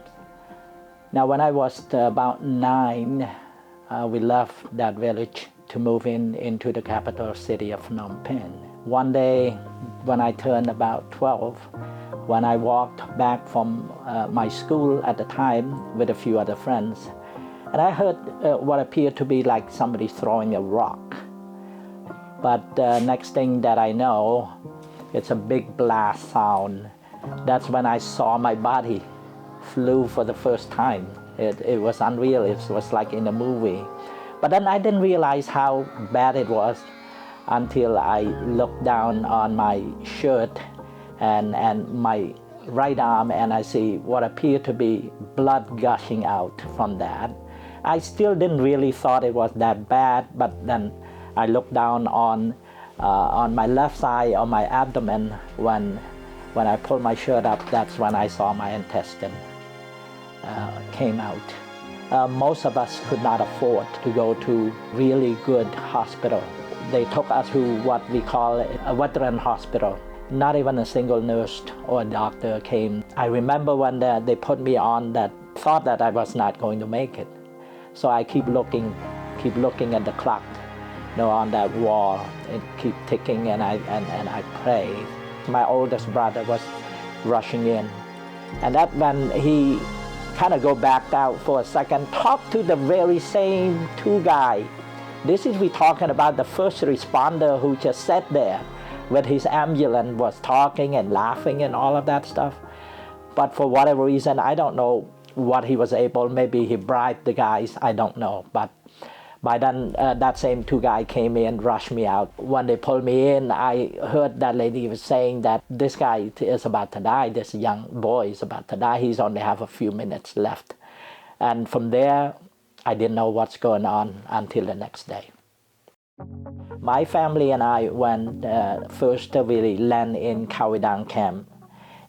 Now, when I was about 9, we left that village to move into the capital city of Phnom Penh. One day, when I turned about 12, when I walked back from my school at the time with a few other friends, and I heard what appeared to be like somebody throwing a rock. But next thing that I know, it's a big blast sound. That's when I saw my body flew for the first time. It was unreal. It was like in a movie. But then I didn't realize how bad it was until I looked down on my shirt and my right arm, and I see what appeared to be blood gushing out from that. I still didn't really thought it was that bad, but then I looked down on my left side, on my abdomen, when I pulled my shirt up, that's when I saw my intestine came out. Most of us could not afford to go to really good hospital. They took us to what we call a veteran hospital. Not even a single nurse or doctor came. I remember when they put me on that, thought that I was not going to make it. So I keep looking at the clock, on that wall. It keep ticking, and I pray. My oldest brother was rushing in, and that when he kind of go back out for a second, talk to the very same 2 guys. This is we talking about the first responder who just sat there with his ambulance, was talking and laughing and all of that stuff. But for whatever reason, I don't know what he was able, maybe he bribed the guys, I don't know. But by then, that same 2 guys came in, rushed me out. When they pulled me in, I heard that lady was saying that this guy is about to die, this young boy is about to die, he's only have a few minutes left. And from there, I didn't know what's going on until the next day. My family and I went first to really land in Khao camp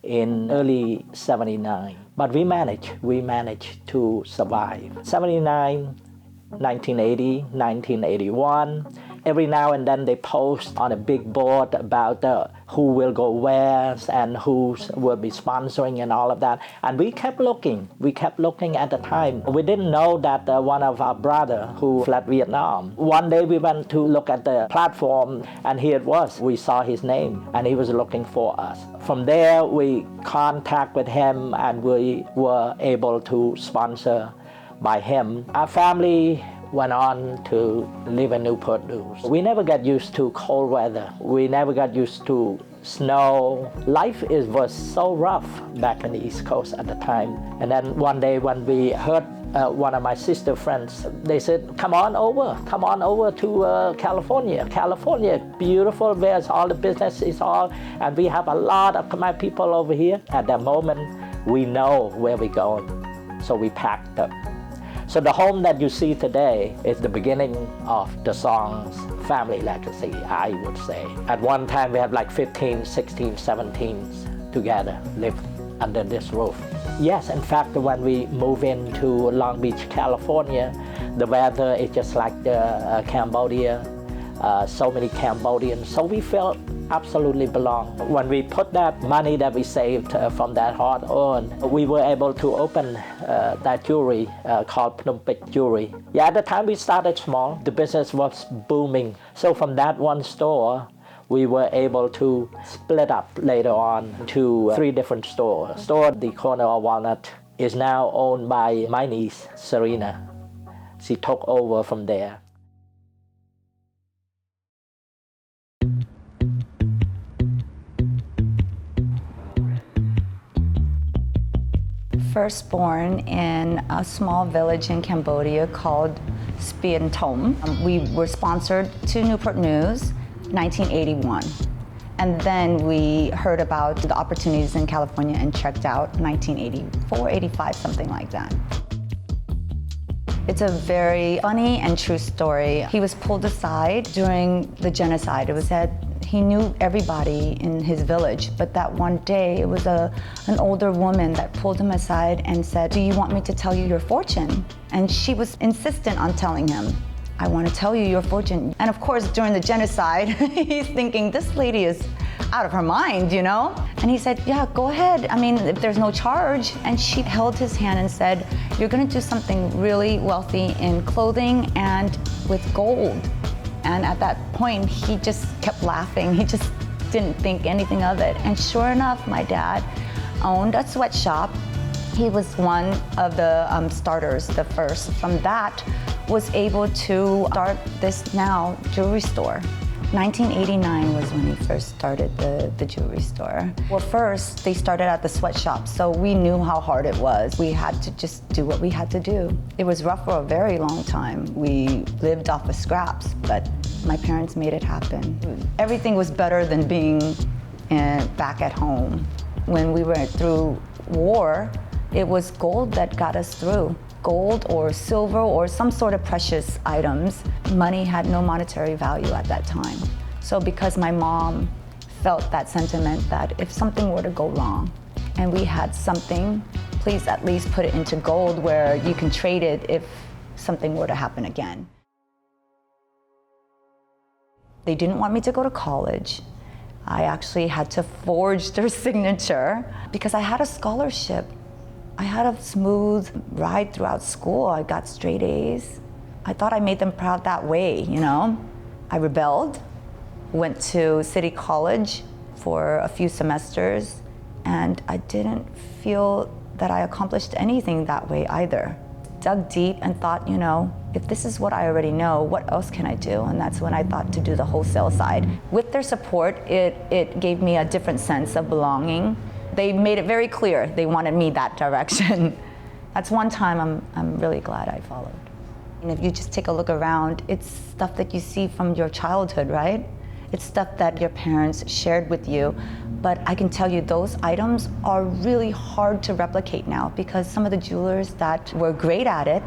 in early 79. But we managed to survive. 79, 1980, 1981. Every now and then they post on a big board about who will go where and who will be sponsoring and all of that. And we kept looking at the time. We didn't know that one of our brother who fled Vietnam. One day we went to look at the platform, and here it was. We saw his name, and he was looking for us. From there, we contact with him, and we were able to sponsor by him. Our family went on to live in Newport News. We never got used to cold weather. We never got used to snow. Life was so rough back in the East Coast at the time. And then one day when we heard one of my sister friends, they said, come on over to California. California, beautiful, where's all the business is all, and we have a lot of Khmer people over here. At that moment, we know where we're going, so we packed up. So the home that you see today is the beginning of the song's family legacy, I would say. At one time, we had like 15, 16, 17s together, lived under this roof. Yes, in fact, when we move into Long Beach, California, the weather is just like the Cambodia, so many Cambodians. So we felt absolutely belong. When we put that money that we saved from that hard-earned, we were able to open that jewelry called Phnom Penh Jewelry. Yeah, at the time we started small, the business was booming. So from that one store, we were able to split up later on to 3 different stores. Store at the corner of Walnut is now owned by my niece, Serena. She took over from there. First born in a small village in Cambodia called Spien Tom. We were sponsored to Newport News, 1981. And then we heard about the opportunities in California and checked out 1984, 85, something like that. It's a very funny and true story. He was pulled aside during the genocide. It was said he knew everybody in his village, but that one day it was an older woman that pulled him aside and said, "Do you want me to tell you your fortune?" And she was insistent on telling him, "I want to tell you your fortune." And of course, during the genocide, he's thinking, this lady is out of her mind, you know? And he said, "Yeah, go ahead. I mean, if there's no charge." And she held his hand and said, "You're gonna do something really wealthy in clothing and with gold." And at that point, he just kept laughing. He just didn't think anything of it. And sure enough, my dad owned a sweatshop. He was one of the starters, the first. From that, was able to start this now jewelry store. 1989 was when he first started the jewelry store. Well, first, they started at the sweatshop, so we knew how hard it was. We had to just do what we had to do. It was rough for a very long time. We lived off of scraps, but my parents made it happen. Everything was better than being back at home. When we went through war, it was gold that got us through. Gold or silver or some sort of precious items. Money had no monetary value at that time. So because my mom felt that sentiment that if something were to go wrong and we had something, please at least put it into gold where you can trade it if something were to happen again. They didn't want me to go to college. I actually had to forge their signature because I had a scholarship. I had a smooth ride throughout school. I got straight A's. I thought I made them proud that way, you know? I rebelled, went to City College for a few semesters, and I didn't feel that I accomplished anything that way either. Dug deep and thought, you know, if this is what I already know, what else can I do? And that's when I thought to do the wholesale side. With their support, it gave me a different sense of belonging. They made it very clear they wanted me that direction. That's one time I'm really glad I followed. And if you just take a look around, it's stuff that you see from your childhood, right? It's stuff that your parents shared with you. But I can tell you those items are really hard to replicate now because some of the jewelers that were great at it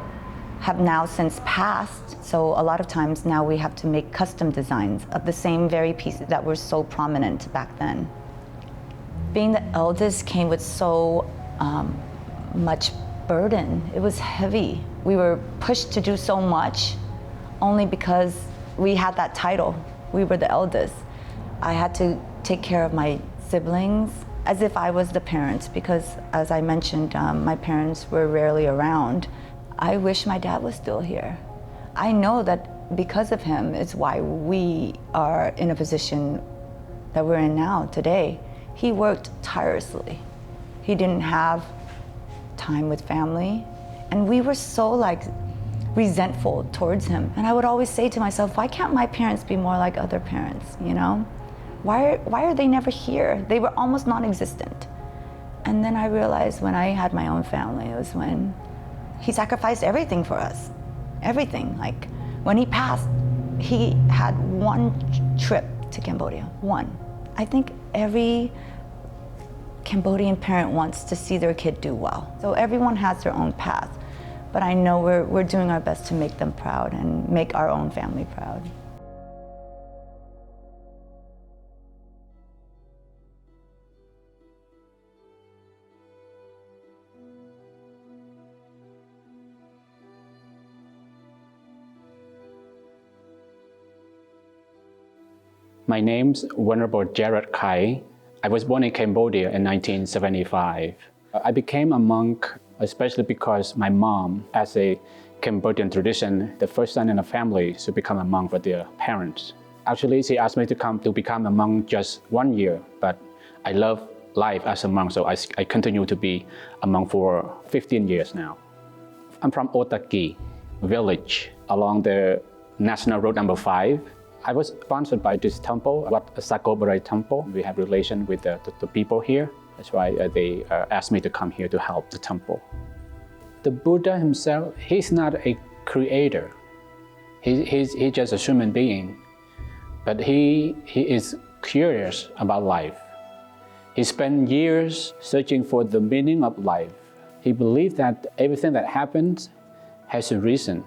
have now since passed. So a lot of times now we have to make custom designs of the same very pieces that were so prominent back then. Being the eldest came with so much burden. It was heavy. We were pushed to do so much only because we had that title. We were the eldest. I had to take care of my siblings as if I was the parent because, as I mentioned, my parents were rarely around. I wish my dad was still here. I know that because of him is why we are in a position that we're in now today. He worked tirelessly. He didn't have time with family. And we were so resentful towards him. And I would always say to myself, why can't my parents be more like other parents, you know? Why are they never here? They were almost non-existent. And then I realized when I had my own family, it was when he sacrificed everything for us. Everything. Like when he passed, he had one trip to Cambodia, one. I think every Cambodian parent wants to see their kid do well. So everyone has their own path. But I know we're doing our best to make them proud and make our own family proud. My name's Venerable Jared Kai. I was born in Cambodia in 1975. I became a monk especially because my mom, as a Cambodian tradition, the first son in a family to become a monk for their parents. Actually, she asked me to become a monk just 1 year, but I love life as a monk, so I continue to be a monk for 15 years now. I'm from Otaki village along the National Road number 5. I was sponsored by this temple, Wat Sakobarai temple. We have relation with the people here. That's why they asked me to come here to help the temple. The Buddha himself, he's not a creator. He's just a human being, but he is curious about life. He spent years searching for the meaning of life. He believed that everything that happens has a reason.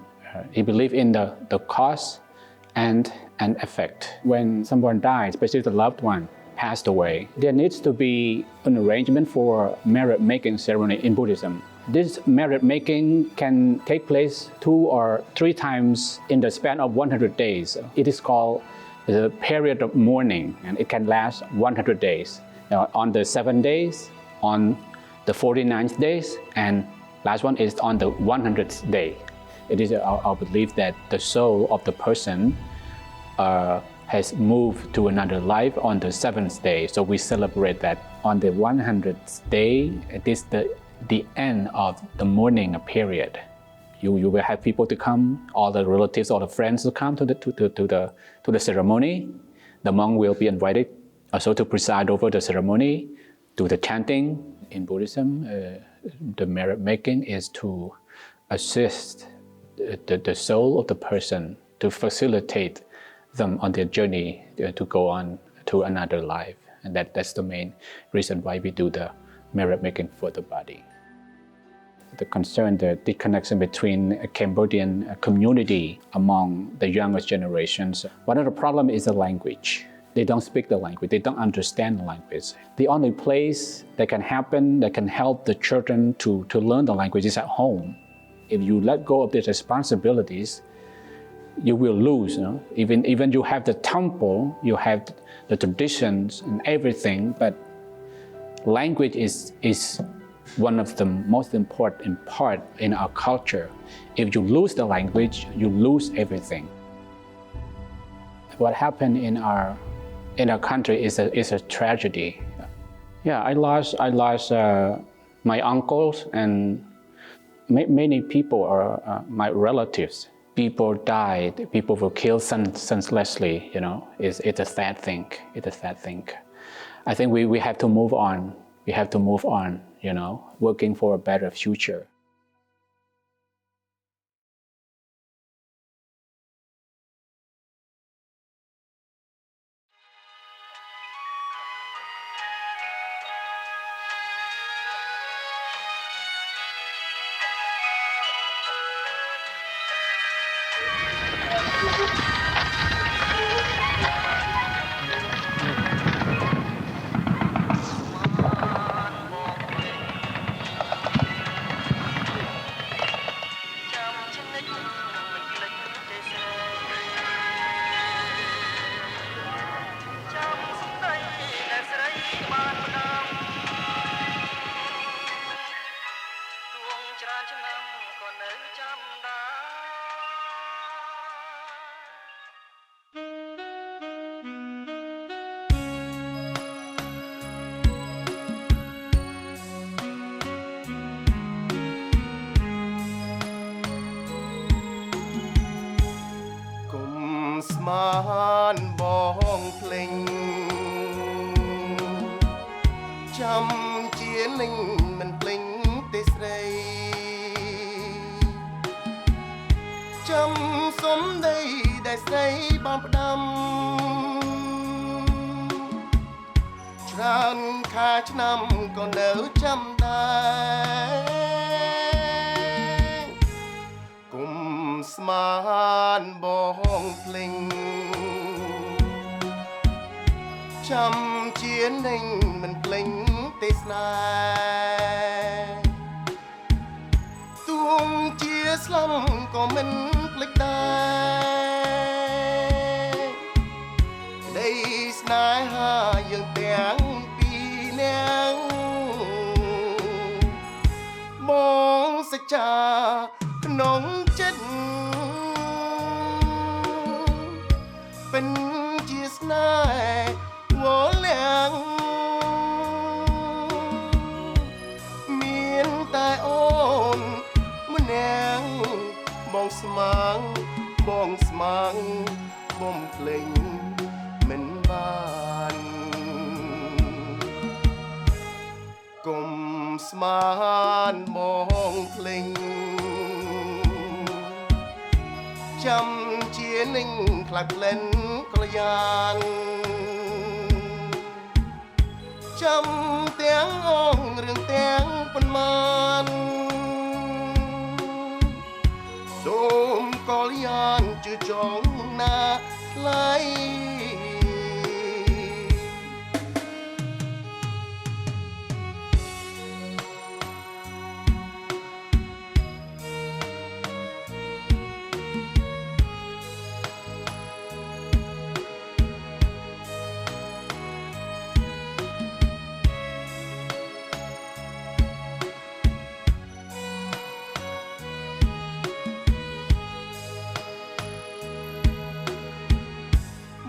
He believed in the cause and an effect. When someone dies, especially the loved one, passed away, there needs to be an arrangement for merit-making ceremony in Buddhism. This merit-making can take place 2 or 3 times in the span of 100 days. It is called the period of mourning, and it can last 100 days. Now, on the 7 days, on the 49th days, and last one is on the 100th day. It is our belief that the soul of the person has moved to another life on the 7th day. So we celebrate that on the 100th day. It is the end of the mourning period. You will have people to come, all the relatives, all the friends to come to the ceremony. The monk will be invited also to preside over the ceremony, do the chanting. In Buddhism, the merit making is to assist the soul of the person, to facilitate them on their journey to go on to another life. And that's the main reason why we do the merit making for the body. The concern, the connection between a Cambodian community among the youngest generations. One of the problems is the language. They don't speak the language, they don't understand the language. The only place that can happen, that can help the children to learn the language is at home. If you let go of these responsibilities, you will lose. Even you have the temple, you have the traditions and everything, but language is one of the most important part in our culture. If you lose the language, you lose everything. What happened in our country is a tragedy. Yeah, I lost my uncles and many people are my relatives. People died, people were killed senselessly, It's a sad thing, it's a sad thing. I think we have to move on. We have to move on, working for a better future. Sman bong pling chăm chiến linh mình pling tê srei chăm sống đây đại srei ban đam tràn kha năm còn nở chăm đai cùng sman bong pling chăm chiến linh mình pling tê snai tuông chia slum có mình plik đai đây น้องเจ็ดเป็นจีสนายหัวแหลงเมียนตายอ่อนมื่อแนงบองสมังบ่มเพลงเหม็นบ้านกลมสมานมองเพลงจำเจียนิ่งคลักเล่นกระยานจำเตียงอ่องเรื่องเตียงปนมันโดมกอลยานจือจองหน้าไหล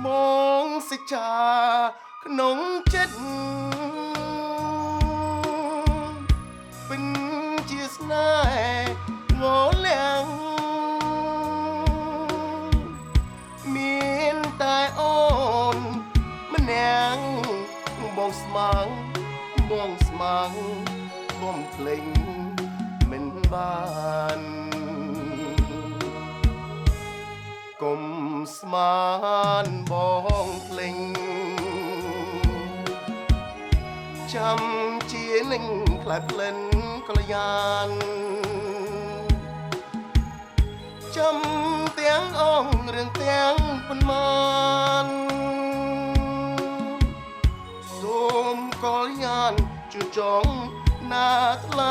มองสิจาขนมเจ็ดเป็นจีสนายงอแหลงมีนตายอ่อนมันแหนงบองสมังบ่มเพลงเหม็นบ้านกลมสมานบ้องเพลงจำเจียนิ่งคลายเพลนกระยานจำเตียงอ่องเรื่องเตียงปนมันสมกอลยานจุจองหน้าไหล